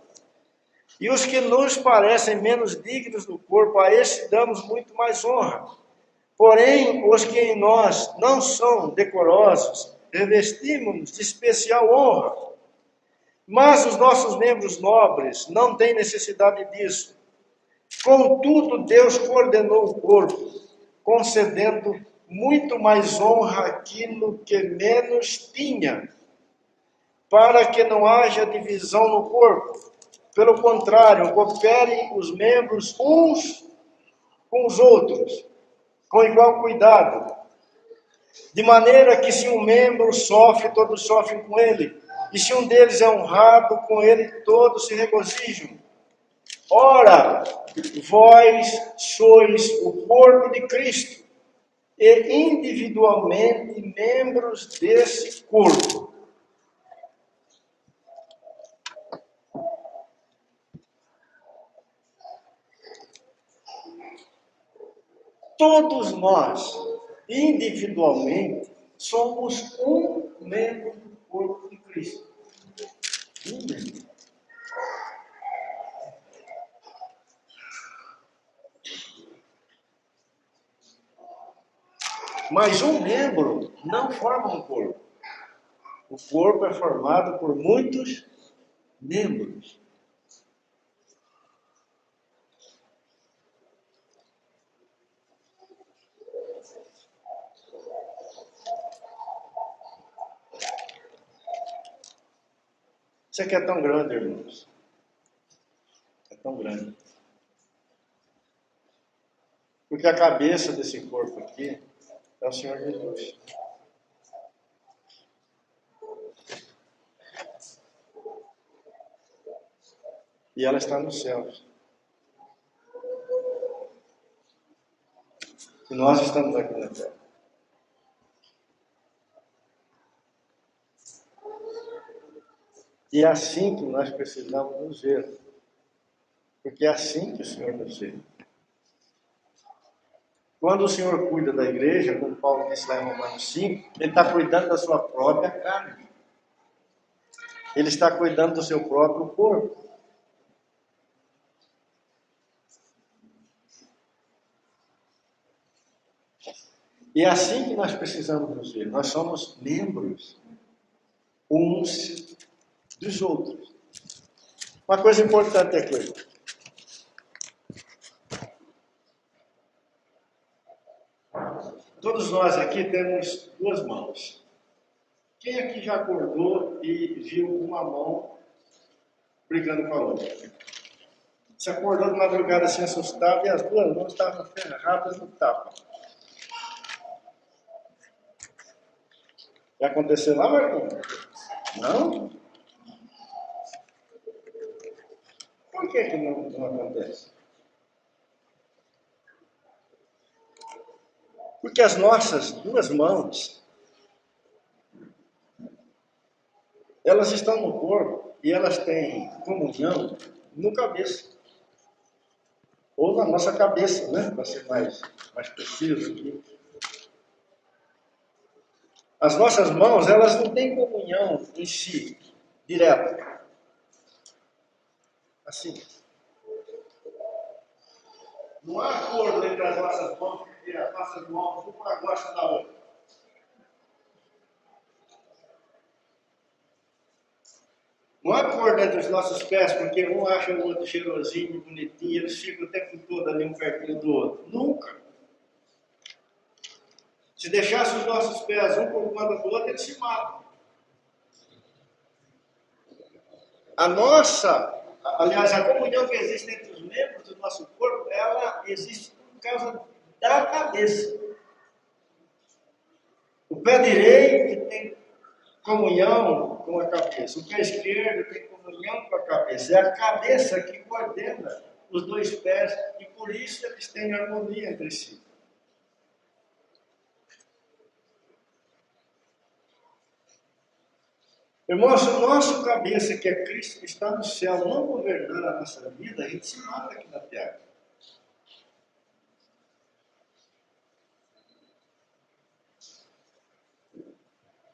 E os que nos parecem menos dignos do corpo, a esse damos muito mais honra. Porém, os que em nós não são decorosos, revestimos-nos de especial honra. Mas os nossos membros nobres não têm necessidade disso. Contudo, Deus coordenou o corpo, concedendo muito mais honra àquilo que menos tinha, para que não haja divisão no corpo. Pelo contrário, cooperem os membros uns com os outros, com igual cuidado. De maneira que se um membro sofre, todos sofrem com ele. E se um deles é honrado, com ele todos se regozijam. Ora, vós sois o corpo de Cristo, e individualmente membros desse corpo. Todos nós, individualmente, somos um membro do corpo de Cristo. Um membro. Mas um membro não forma um corpo. O corpo é formado por muitos membros. Isso aqui é tão grande, irmãos. É tão grande. Porque a cabeça desse corpo aqui é o Senhor Jesus. E ela está nos céus. E nós estamos aqui na terra. E é assim que nós precisamos nos ver. Porque é assim que o Senhor nos vê. Quando o Senhor cuida da igreja, como Paulo disse lá em Romanos 5, Ele está cuidando da sua própria carne. Ele está cuidando do seu próprio corpo. E é assim que nós precisamos nos ver. Nós somos membros uns dos outros. Uma coisa importante aqui. Todos nós aqui temos duas mãos. Quem aqui já acordou e viu uma mão brigando com a outra? Se acordou de madrugada assim assustado e as duas mãos estavam ferradas no tapa. Já aconteceu lá, Marcão? Não? Por que não acontece? Porque as nossas duas mãos, elas estão no corpo e elas têm comunhão no cabeça. Ou na nossa cabeça, né? Para ser mais preciso aqui. As nossas mãos, elas não têm comunhão em si, direto. Assim. Não há acordo entre as nossas mãos, porque as nossas mãos uma gosta da outra. Não há acordo entre os nossos pés, porque um acha o outro cheirosinho, bonitinho, eles ficam o tempo todo ali um pertinho do outro. Nunca. Se deixasse os nossos pés um por conta do outro, eles se matam. Aliás, a comunhão que existe entre os membros do nosso corpo, ela existe por causa da cabeça. O pé direito tem comunhão com a cabeça. O pé esquerdo tem comunhão com a cabeça. É a cabeça que coordena os dois pés e por isso eles têm harmonia entre si. Irmãos, se o nosso cabeça, que é Cristo, que está no céu, não governar a nossa vida, a gente se mata aqui na terra.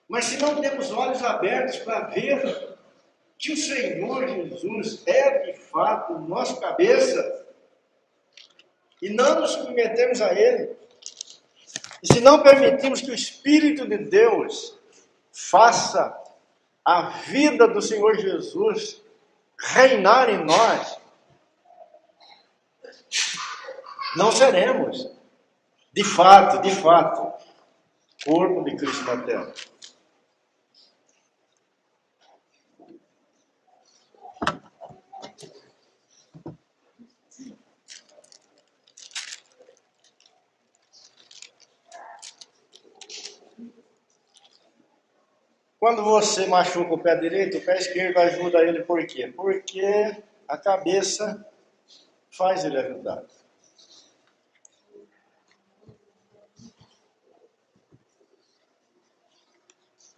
Mas se não temos olhos abertos para ver que o Senhor Jesus é de fato o nosso cabeça, e não nos submetemos a Ele, e se não permitimos que o Espírito de Deus faça a vida do Senhor Jesus reinar em nós, não seremos, de fato, corpo de Cristo na terra. Quando você machuca o pé direito, o pé esquerdo ajuda ele por quê? Porque a cabeça faz ele ajudar.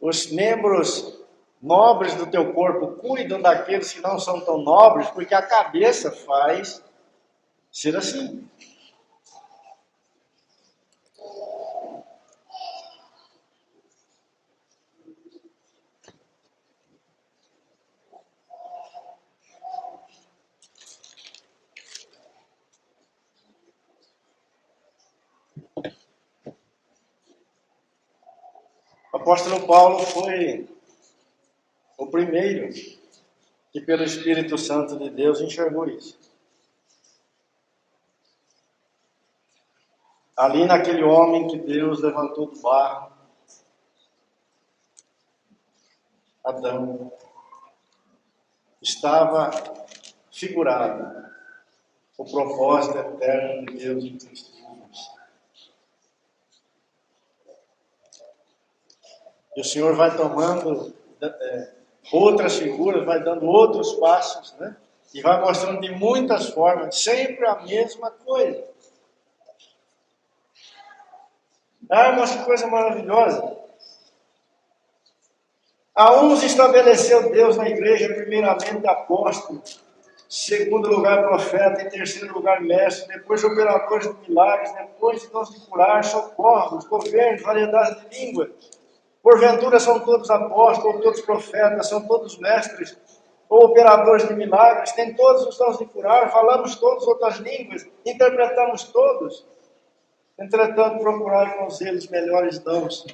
Os membros nobres do teu corpo cuidam daqueles que não são tão nobres, porque a cabeça faz ser assim. O apóstolo Paulo foi o primeiro que, pelo Espírito Santo de Deus, enxergou isso. Ali naquele homem que Deus levantou do barro, Adão, estava figurado o propósito eterno de Deus em Cristo Jesus. E o Senhor vai tomando outras figuras, vai dando outros passos, né? E vai mostrando de muitas formas, sempre a mesma coisa. Ah, mas que coisa maravilhosa! A uns estabeleceu Deus na igreja, primeiramente apóstolo, segundo lugar profeta, em terceiro lugar mestre, depois operadores de milagres, depois de dons de curar, socorros, governos, variedade de línguas. Porventura são todos apóstolos, ou todos profetas, são todos mestres, ou operadores de milagres, têm todos os dons de curar, falamos todos outras línguas, interpretamos todos. Entretanto, procurar com eles melhores dons.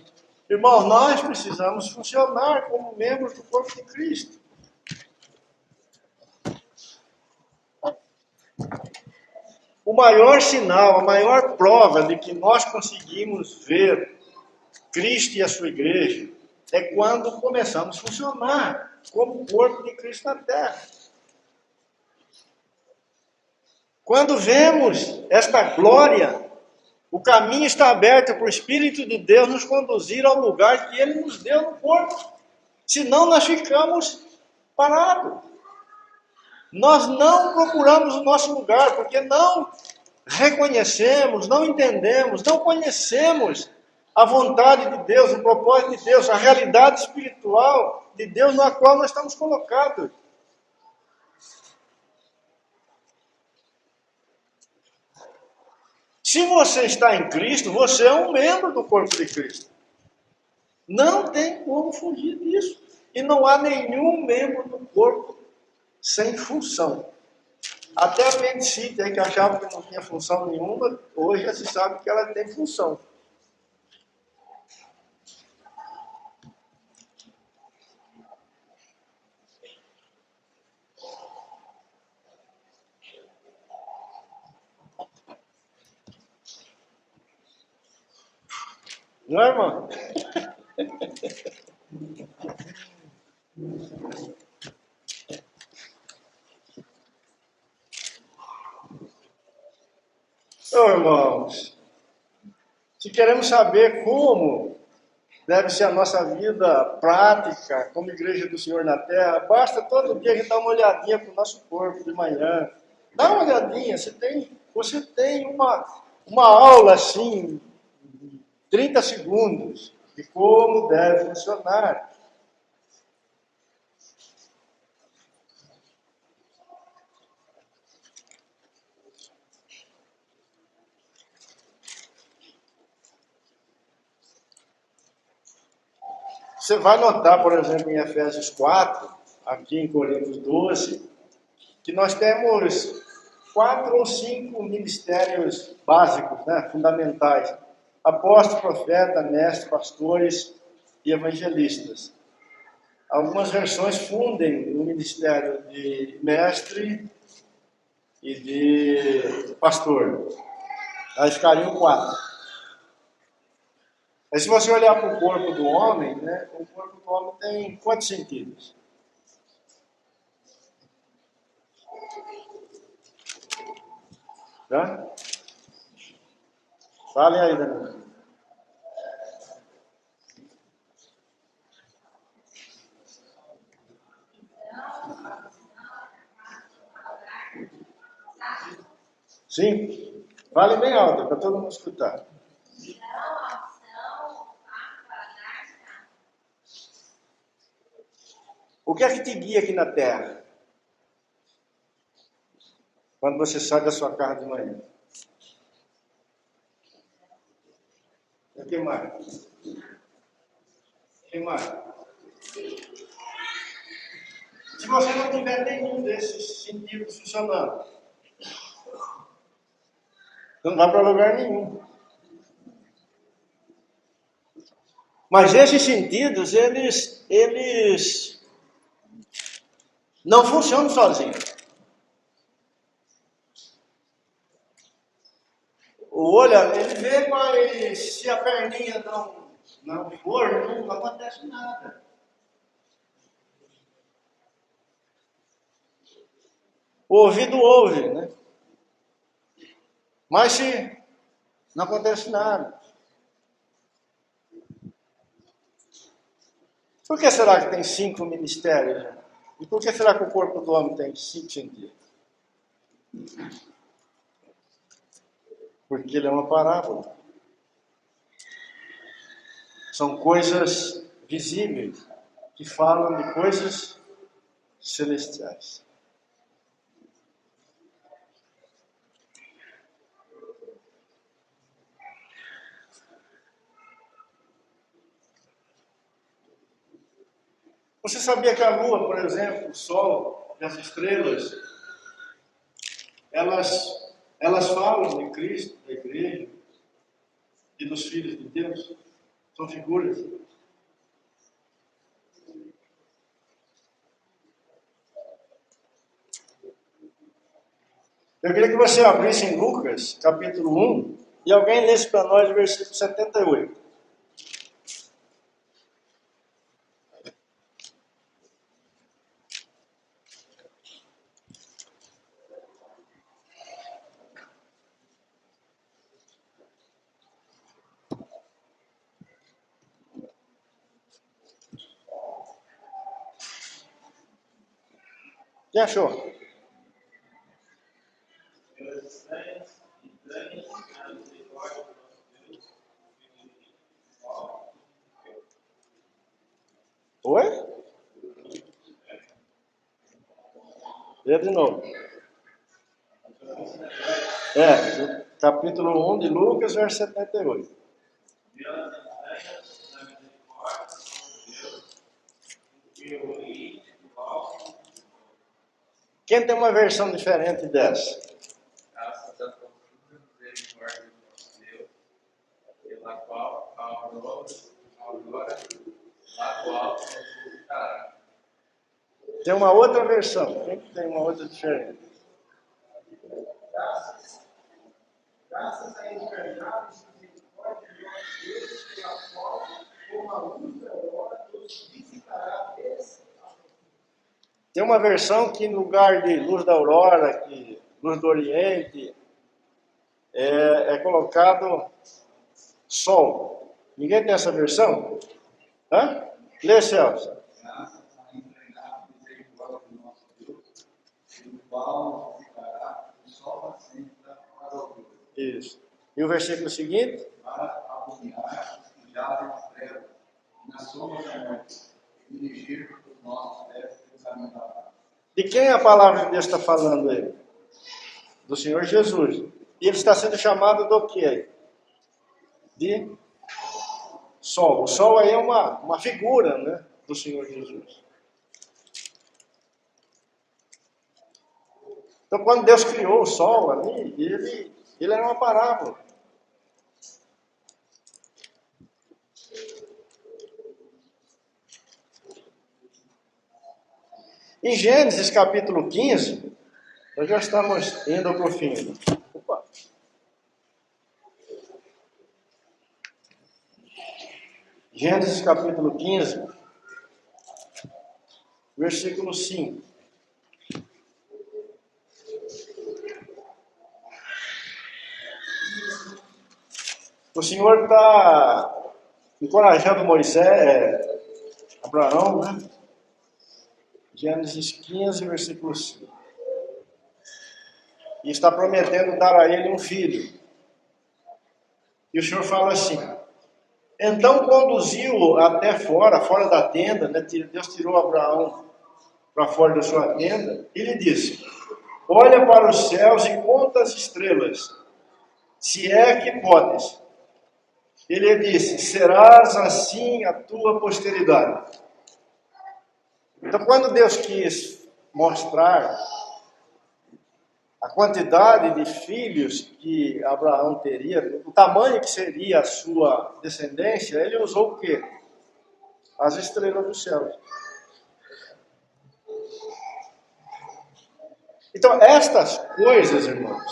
Irmãos, nós precisamos funcionar como membros do corpo de Cristo. O maior sinal, a maior prova de que nós conseguimos ver Cristo e a sua igreja é quando começamos a funcionar como corpo de Cristo na terra. Quando vemos esta glória, o caminho está aberto para o Espírito de Deus nos conduzir ao lugar que Ele nos deu no corpo. Senão nós ficamos parados. Nós não procuramos o nosso lugar, porque não reconhecemos, não entendemos, não conhecemos a vontade de Deus, o propósito de Deus, a realidade espiritual de Deus na qual nós estamos colocados. Se você está em Cristo, você é um membro do corpo de Cristo. Não tem como fugir disso. E não há nenhum membro do corpo sem função. Até a apendicite, aí que achava que não tinha função nenhuma, hoje já se sabe que ela tem função. Não é, irmão? Ô, irmãos, se queremos saber como deve ser a nossa vida prática como igreja do Senhor na Terra, basta todo dia a gente dar uma olhadinha para o nosso corpo de manhã. Dá uma olhadinha, você tem uma aula assim, 30 segundos, de como deve funcionar. Você vai notar, por exemplo, em Efésios 4, aqui em Coríntios 12, que nós temos 4 ou 5 ministérios básicos, né, fundamentais. Apóstolo, profeta, mestre, pastores e evangelistas. Algumas versões fundem o ministério de mestre e de pastor. Aí ficariam 4. Mas se você olhar para o corpo do homem, né, o corpo do homem tem quantos sentidos? Tá? Falem aí, Daniel. Sim? Falem bem alto, para todo mundo escutar. O que é que te guia aqui na Terra? Quando você sai da sua casa de manhã. O que mais? O que mais? Se você não tiver nenhum desses sentidos funcionando, você não vai para lugar nenhum. Mas esses sentidos, eles não funcionam sozinhos. O olho, ele vê, mas se a perninha não for, não acontece nada. O ouvido ouve, né? Mas se não acontece nada. Por que será que tem 5 ministérios? Né? E por que será que o corpo do homem tem 5 sentidos? Porque ele é uma parábola. São coisas visíveis que falam de coisas celestiais. Você sabia que a Lua, por exemplo, o Sol e as estrelas, elas falam de Cristo, da igreja e dos filhos de Deus? São figuras. Eu queria que você abrisse em Lucas, capítulo 1, e alguém lesse para nós o versículo 78. Quem achou? Lê de novo. Capítulo 1 de Lucas, verso 78. Quem tem uma versão diferente dessa? Graças à profunda misericórdia do nosso Deus, pela qual a aurora lá do alto nos visitará. Tem uma outra versão. Quem tem uma outra diferente? Graças à eternidade e misericórdia do nosso Deus, pela qual, como a luz da aurora, nos visitará desde a Tem uma versão que, no lugar de luz da aurora, que luz do Oriente, é colocado sol. Ninguém tem essa versão? Hã? Lê, Celso. Graças à eternidade e misericórdia do nosso Deus, pelo qual nos visitará o sol nascente da aurora. Isso. E o versículo seguinte? Para abominar os que jazem nas trevas e na sombra da morte, e dirigir os nossos pés pelo caminho da paz. De quem a palavra de Deus está falando aí? Do Senhor Jesus. E ele está sendo chamado do quê? De sol. O sol aí é uma figura, né, do Senhor Jesus. Então, quando Deus criou o sol ali, ele era uma parábola. Em Gênesis capítulo 15, nós já estamos indo para o fim. Opa. Gênesis capítulo 15, versículo 5. O Senhor está encorajando Moisés, Abraão, né? Gênesis 15, versículo 5. E está prometendo dar a ele um filho. E o Senhor fala assim: então conduziu-o até fora da tenda, né? Deus tirou Abraão para fora da sua tenda, e lhe disse: olha para os céus e conta as estrelas, se é que podes. Ele disse: serás assim a tua posteridade. Então, quando Deus quis mostrar a quantidade de filhos que Abraão teria, o tamanho que seria a sua descendência, ele usou o quê? As estrelas do céu. Então, estas coisas, irmãos,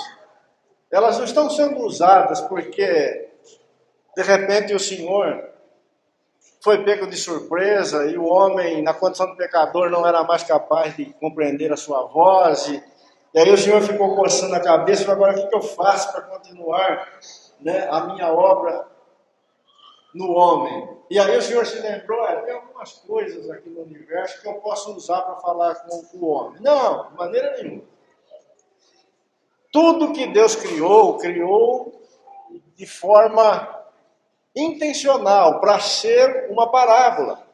elas não estão sendo usadas porque, de repente, o Senhor foi pego de surpresa e o homem, na condição de pecador, não era mais capaz de compreender a sua voz. E aí o Senhor ficou coçando a cabeça e falou: agora o que eu faço para continuar, né, a minha obra no homem? E aí o Senhor se lembrou: tem algumas coisas aqui no universo que eu posso usar para falar com o homem. Não, de maneira nenhuma. Tudo que Deus criou de forma intencional, para ser uma parábola.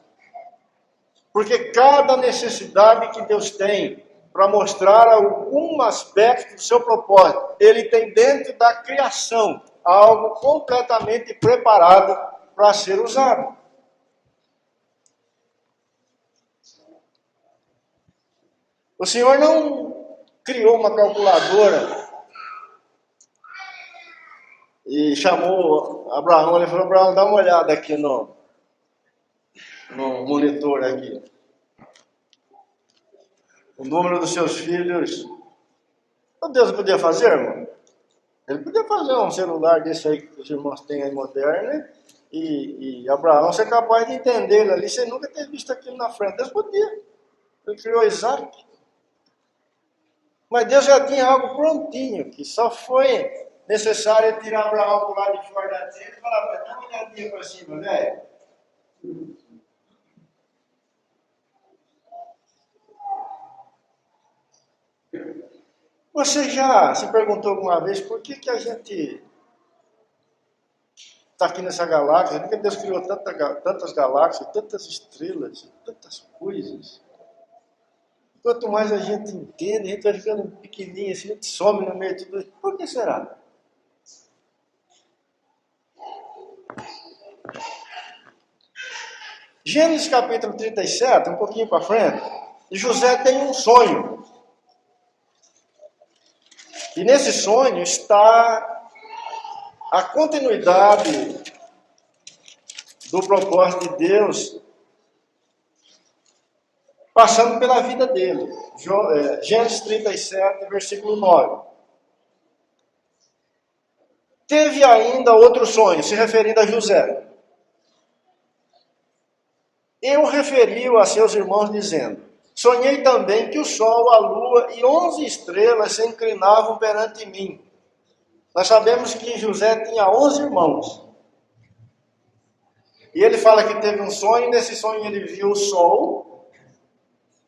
Porque cada necessidade que Deus tem para mostrar algum aspecto do seu propósito, Ele tem dentro da criação algo completamente preparado para ser usado. O Senhor não criou uma calculadora e chamou Abraão, ele falou: Abraão, dá uma olhada aqui no monitor aqui. O número dos seus filhos. O Deus podia fazer, irmão? Ele podia fazer um celular desse aí que os irmãos têm aí moderno, e Abraão ser capaz de entender ele ali, sem nunca ter visto aquilo na frente. Deus podia. Ele criou Isaac. Mas Deus já tinha algo prontinho, que só foi necessário tirar Abraão do lado de fora da tenda e falar: dá uma olhadinha para cima, velho. Você já se perguntou alguma vez por que a gente está aqui nessa galáxia? Por que Deus criou tantas galáxias, tantas estrelas, tantas coisas? Quanto mais a gente entende, a gente vai ficando pequenininho, assim, a gente some no meio de tudo isso. Por que será? Gênesis capítulo 37, um pouquinho para frente, José tem um sonho. E nesse sonho está a continuidade do propósito de Deus passando pela vida dele. Gênesis 37, versículo 9. Teve ainda outro sonho, se referindo a José. Eu referi-o a seus irmãos, dizendo: sonhei também que o sol, a lua e 11 estrelas se inclinavam perante mim. Nós sabemos que José tinha 11 irmãos. E ele fala que teve um sonho, e nesse sonho ele viu o sol,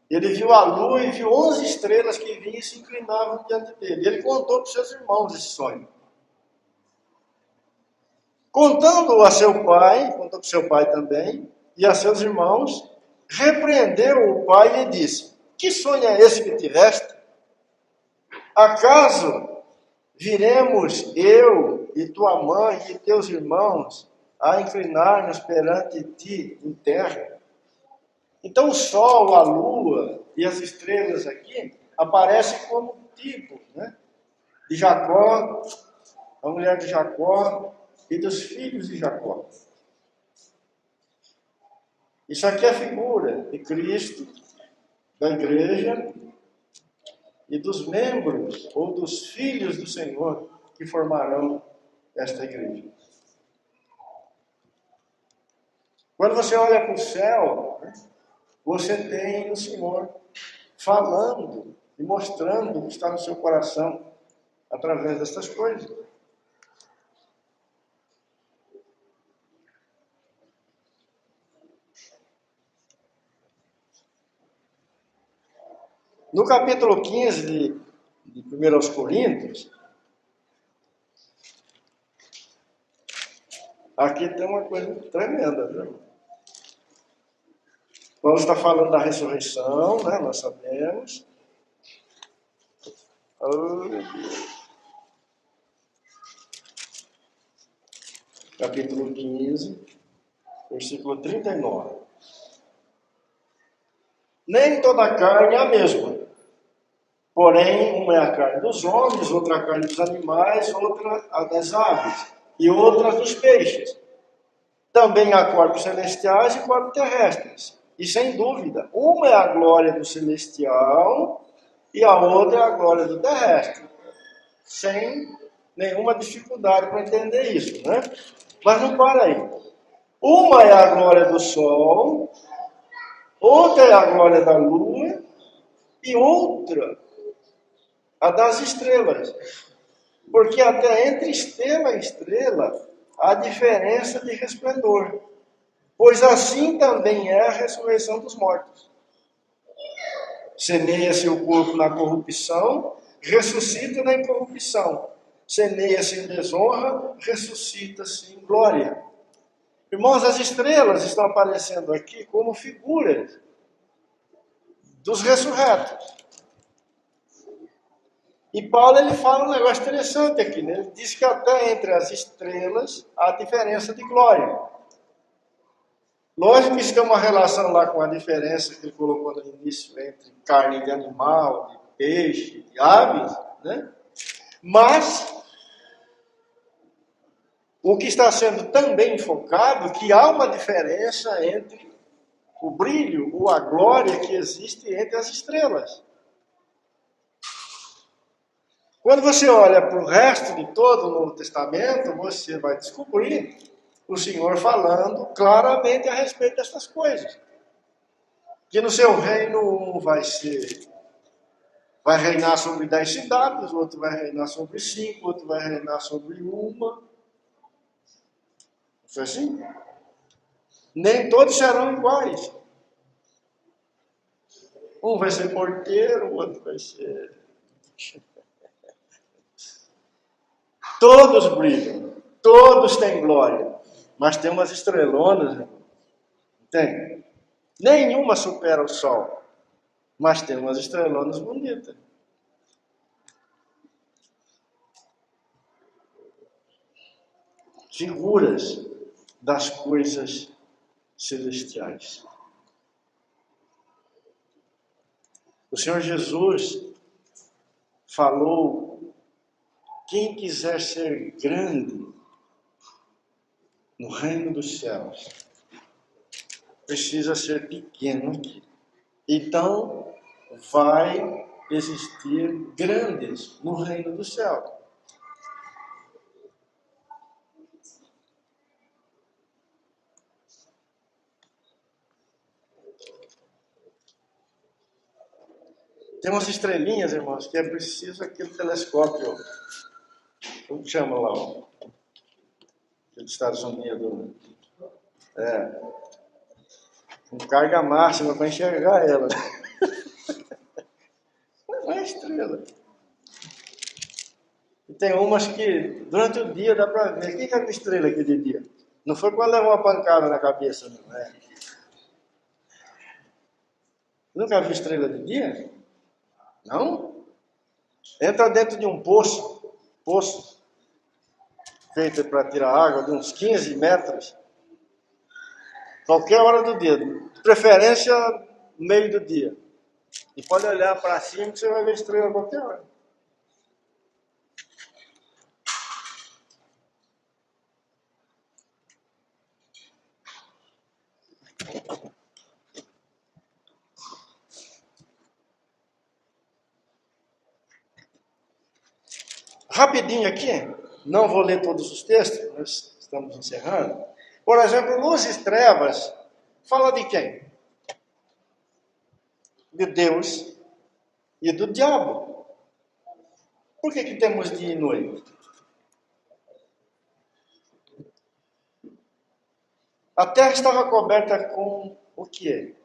ele viu a lua e viu 11 estrelas que vinham e se inclinavam diante dele. E ele contou para os seus irmãos esse sonho. Contando a seu pai, contou para seu pai também, e a seus irmãos, repreendeu o pai e lhe disse: que sonho é esse que tiveste? Acaso viremos eu e tua mãe e teus irmãos a inclinar-nos perante ti em terra? Então o sol, a lua e as estrelas aqui aparecem como tipo, né, de Jacó, a mulher de Jacó e dos filhos de Jacó. Isso aqui é a figura de Cristo, da igreja e dos membros ou dos filhos do Senhor que formarão esta igreja. Quando você olha para o céu, você tem o Senhor falando e mostrando o que está no seu coração através destas coisas. No capítulo 15 de 1 Coríntios, aqui tem uma coisa tremenda, viu? Paulo está falando da ressurreição, né? Nós sabemos. Oh, capítulo 15, versículo 39. Nem toda a carne é a mesma. Porém, uma é a carne dos homens, outra a carne dos animais, outra a das aves, e outra dos peixes. Também há corpos celestiais e corpos terrestres. E sem dúvida, uma é a glória do celestial e a outra é a glória do terrestre. Sem nenhuma dificuldade para entender isso, né? Mas não para aí. Uma é a glória do sol, outra é a glória da lua e outra a das estrelas. Porque até entre estrela e estrela há diferença de resplendor. Pois assim também é a ressurreição dos mortos. Semeia-se o corpo na corrupção, ressuscita na incorrupção. Semeia-se em desonra, ressuscita-se em glória. Irmãos, as estrelas estão aparecendo aqui como figuras dos ressurretos. E Paulo ele fala um negócio interessante aqui, né? Ele diz que até entre as estrelas há diferença de glória. Lógico que isso tem uma relação lá com a diferença que ele colocou no início entre carne de animal, de peixe, de aves, né? Mas o que está sendo também focado é que há uma diferença entre o brilho ou a glória que existe entre as estrelas. Quando você olha para o resto de todo o Novo Testamento, você vai descobrir o Senhor falando claramente a respeito dessas coisas. Que no seu reino um vai reinar sobre 10 cidades, outro vai reinar sobre 5, outro vai reinar sobre uma. Não foi assim? Nem todos serão iguais. Um vai ser porteiro, o outro vai ser... Todos brilham, todos têm glória. Mas tem umas estrelonas, tem. Nenhuma supera o sol. Mas tem umas estrelonas bonitas. Figuras das coisas celestiais. O Senhor Jesus falou: quem quiser ser grande no reino dos céus, precisa ser pequeno aqui. Então, vai existir grandes no reino do céu. Tem umas estrelinhas, irmãos, que é preciso aquele telescópio. Como chama lá? Dos Estados Unidos. Com carga máxima para enxergar ela. Não é estrela. E tem umas que durante o dia dá para ver. Quem que é com estrela aqui de dia? Não foi quando levou uma pancada na cabeça, não é? Nunca viu estrela de dia? Não? Entra dentro de um poço feito para tirar água de uns 15 metros, qualquer hora do dia, de preferência no meio do dia. E pode olhar para cima que você vai ver estrela a qualquer hora. Rapidinho aqui, não vou ler todos os textos, nós estamos encerrando. Por exemplo, luz e trevas, fala de quem? De Deus e do diabo. Por que temos dia e noite? A terra estava coberta com o quê?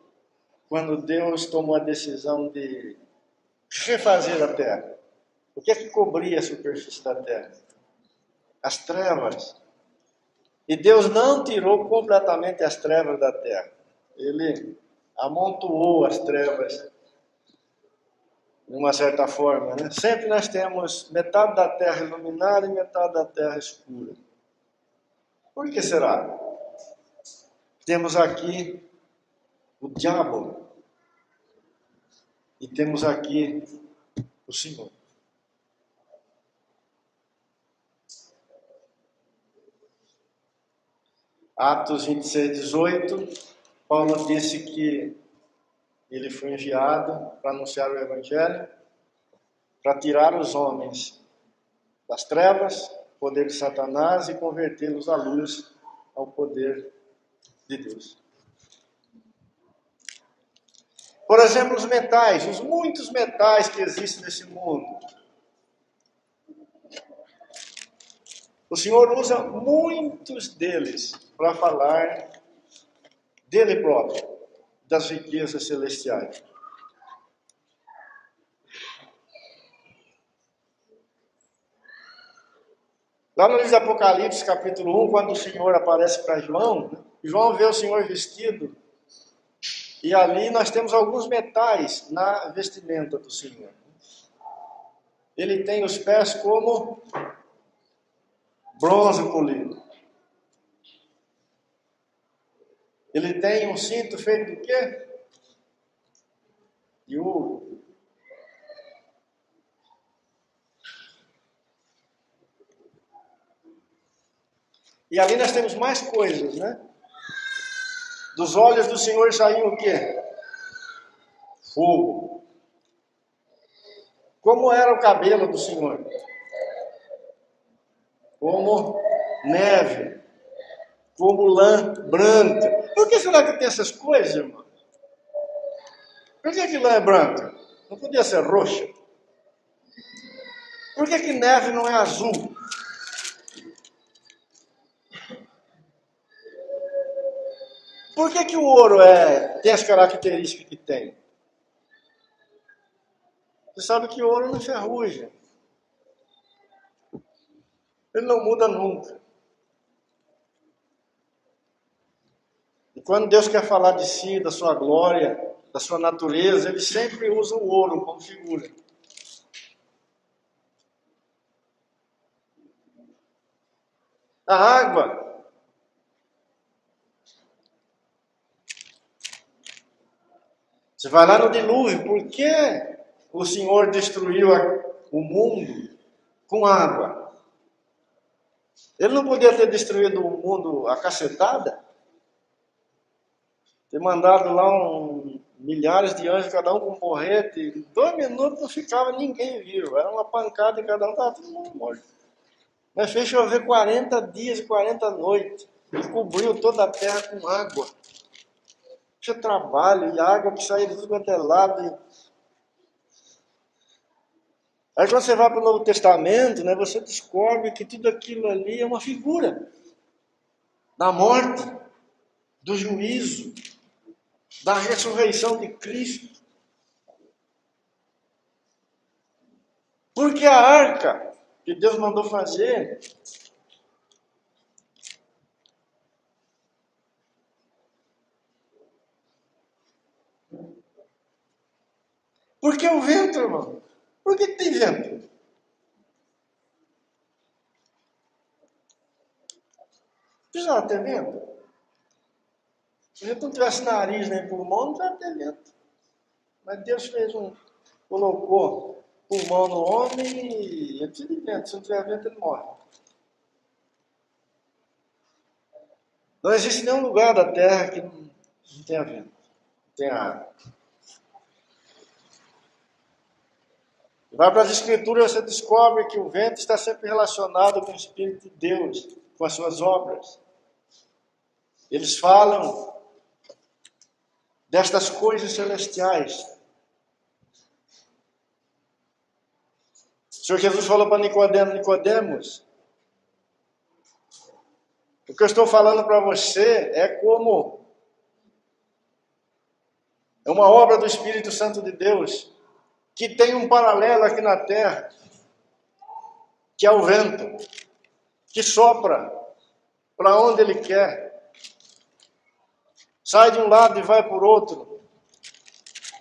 Quando Deus tomou a decisão de refazer a terra. O que é que cobria a superfície da terra? As trevas. E Deus não tirou completamente as trevas da terra. Ele amontoou as trevas de uma certa forma, né? Sempre nós temos metade da terra iluminada e metade da terra escura. Por que será? Temos aqui o diabo e temos aqui o Senhor. Atos 26, 18, Paulo disse que ele foi enviado para anunciar o Evangelho, para tirar os homens das trevas, poder de Satanás, e convertê-los à luz, ao poder de Deus. Por exemplo, os metais, os muitos metais que existem nesse mundo. O Senhor usa muitos deles para falar dele próprio, das riquezas celestiais. Lá no livro de Apocalipse, capítulo 1, quando o Senhor aparece para João, João vê o Senhor vestido, e ali nós temos alguns metais na vestimenta do Senhor. Ele tem os pés como bronze polido. Ele tem um cinto feito de quê? De ouro. E ali nós temos mais coisas, né? Dos olhos do Senhor saiu o quê? Fogo. Como era o cabelo do Senhor? Como neve. Como lã branca. Por que será que tem essas coisas, irmão? Por que lã é branca? Não podia ser roxa? Por que neve não é azul? Por que o ouro tem as características que tem? Você sabe que o ouro não enferruja. Ele não muda nunca. E quando Deus quer falar de si, da sua glória, da sua natureza, ele sempre usa o ouro como figura. A água, você vai lá no dilúvio, por que o Senhor destruiu o mundo com água? Ele não podia ter destruído o mundo a cacetada? Ter mandado lá milhares de anjos, cada um com um porrete, em 2 minutos não ficava ninguém vivo, era uma pancada e cada um estava todo mundo morto. Mas fez chover 40 dias e 40 noites, e cobriu toda a terra com água. Tinha trabalho, e água que saía de tudo quanto é lado. Aí quando você vai para o Novo Testamento, né, você descobre que tudo aquilo ali é uma figura da morte, do juízo, da ressurreição de Cristo. Porque a arca que Deus mandou fazer, por que o vento, irmão? Por que tem vento? Precisava ter vento. Se a gente não tivesse nariz nem pulmão, não precisava ter vento. Mas Deus colocou pulmão no homem e ele precisa de vento. Se não tiver vento, ele morre. Não existe nenhum lugar da terra que não tenha vento, não tenha água. Vai para as Escrituras, você descobre que o vento está sempre relacionado com o Espírito de Deus, com as suas obras. Eles falam destas coisas celestiais. O Senhor Jesus falou para Nicodemos, o que eu estou falando para você é como é uma obra do Espírito Santo de Deus, que tem um paralelo aqui na terra, que é o vento, que sopra para onde ele quer, sai de um lado e vai por outro,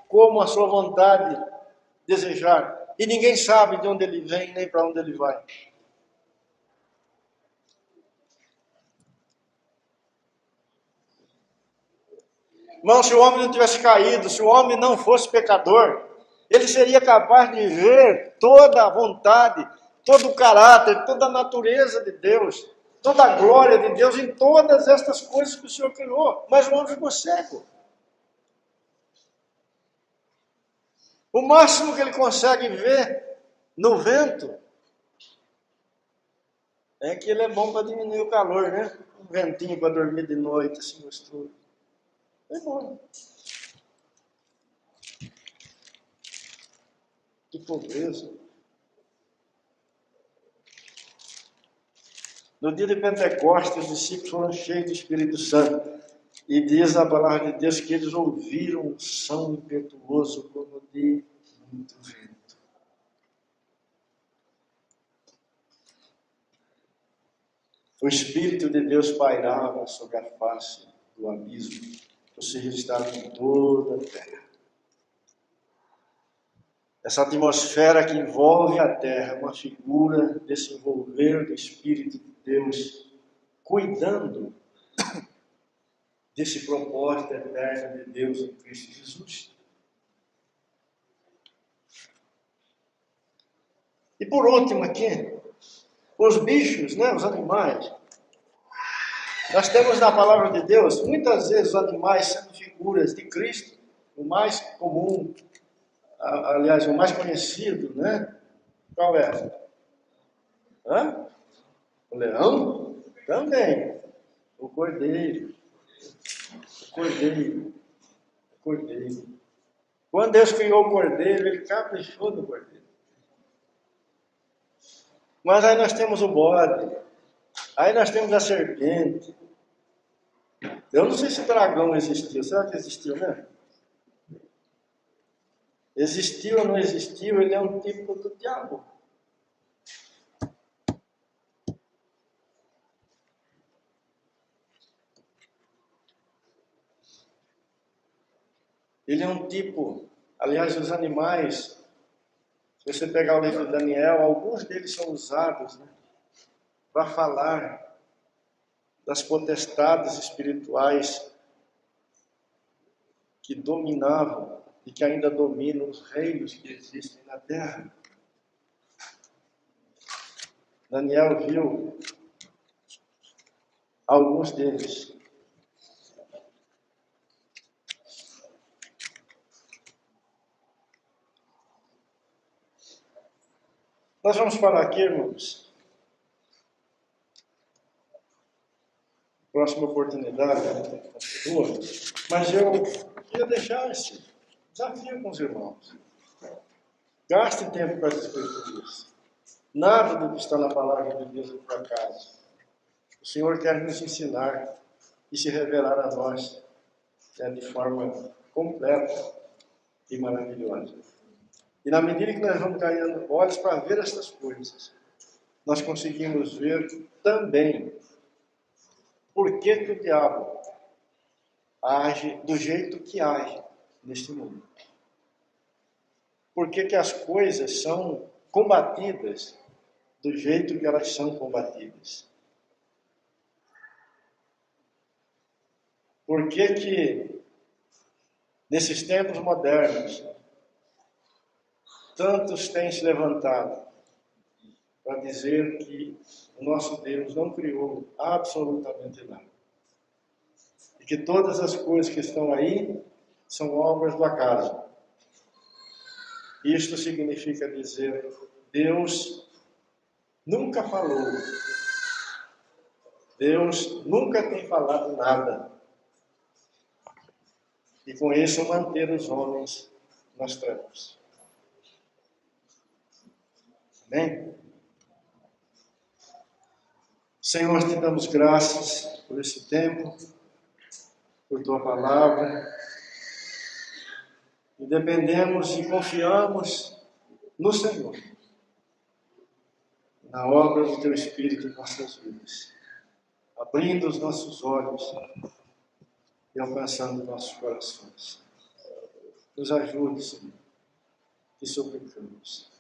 como a sua vontade desejar. E ninguém sabe de onde ele vem, nem para onde ele vai. Irmão, se o homem não tivesse caído, se o homem não fosse pecador, ele seria capaz de ver toda a vontade, todo o caráter, toda a natureza de Deus, toda a glória de Deus em todas estas coisas que o Senhor criou. Mas o homem ficou cego. O máximo que ele consegue ver no vento é que ele é bom para diminuir o calor, né? Um ventinho para dormir de noite, assim, gostoso. É bom. Que pobreza. No dia de Pentecostes, os discípulos foram cheios do Espírito Santo. E diz a palavra de Deus que eles ouviram um som impetuoso como de muito vento. O Espírito de Deus pairava sobre a face do abismo. Ou seja, ele estava em toda a terra. Essa atmosfera que envolve a terra é uma figura desse envolver do Espírito de Deus, cuidando desse propósito eterno de Deus em Cristo Jesus. E por último aqui, os bichos, né, os animais. Nós temos na palavra de Deus, muitas vezes os animais sendo figuras de Cristo, o mais comum, aliás, o mais conhecido, né? Qual é? Hã? O leão? Também. O cordeiro. O cordeiro. O cordeiro. Quando Deus criou o cordeiro, ele caprichou no cordeiro. Mas aí nós temos o bode. Aí nós temos a serpente. Eu não sei se o dragão existiu. Será que existiu mesmo? Existiu ou não existiu, ele é um tipo do diabo. Ele é um tipo, aliás, os animais, se você pegar o livro de Daniel, alguns deles são usados, né, para falar das potestades espirituais que dominavam e que ainda dominam os reinos que existem na terra. Daniel viu alguns deles. Nós vamos falar aqui, irmãos, próxima oportunidade, continua, mas eu queria deixar esse desafio com os irmãos. Gaste tempo com as Escrituras. Nada do que está na palavra de Deus é por acaso. O Senhor quer nos ensinar e se revelar a nós, né, de forma completa e maravilhosa. E na medida que nós vamos ganhando olhos para ver estas coisas, nós conseguimos ver também por que o diabo age do jeito que age neste mundo. Por que as coisas são combatidas do jeito que elas são combatidas. Por que nesses tempos modernos, tantos têm se levantado para dizer que o nosso Deus não criou absolutamente nada. E que todas as coisas que estão aí são obras do acaso. Isto significa dizer, Deus nunca falou. Deus nunca tem falado nada. E com isso manter os homens nas trevas. Amém? Senhor, te damos graças por esse tempo, por tua palavra. E dependemos e confiamos no Senhor, na obra do teu Espírito em nossas vidas, abrindo os nossos olhos e alcançando nossos corações. Nos ajude, Senhor, te suplicamos.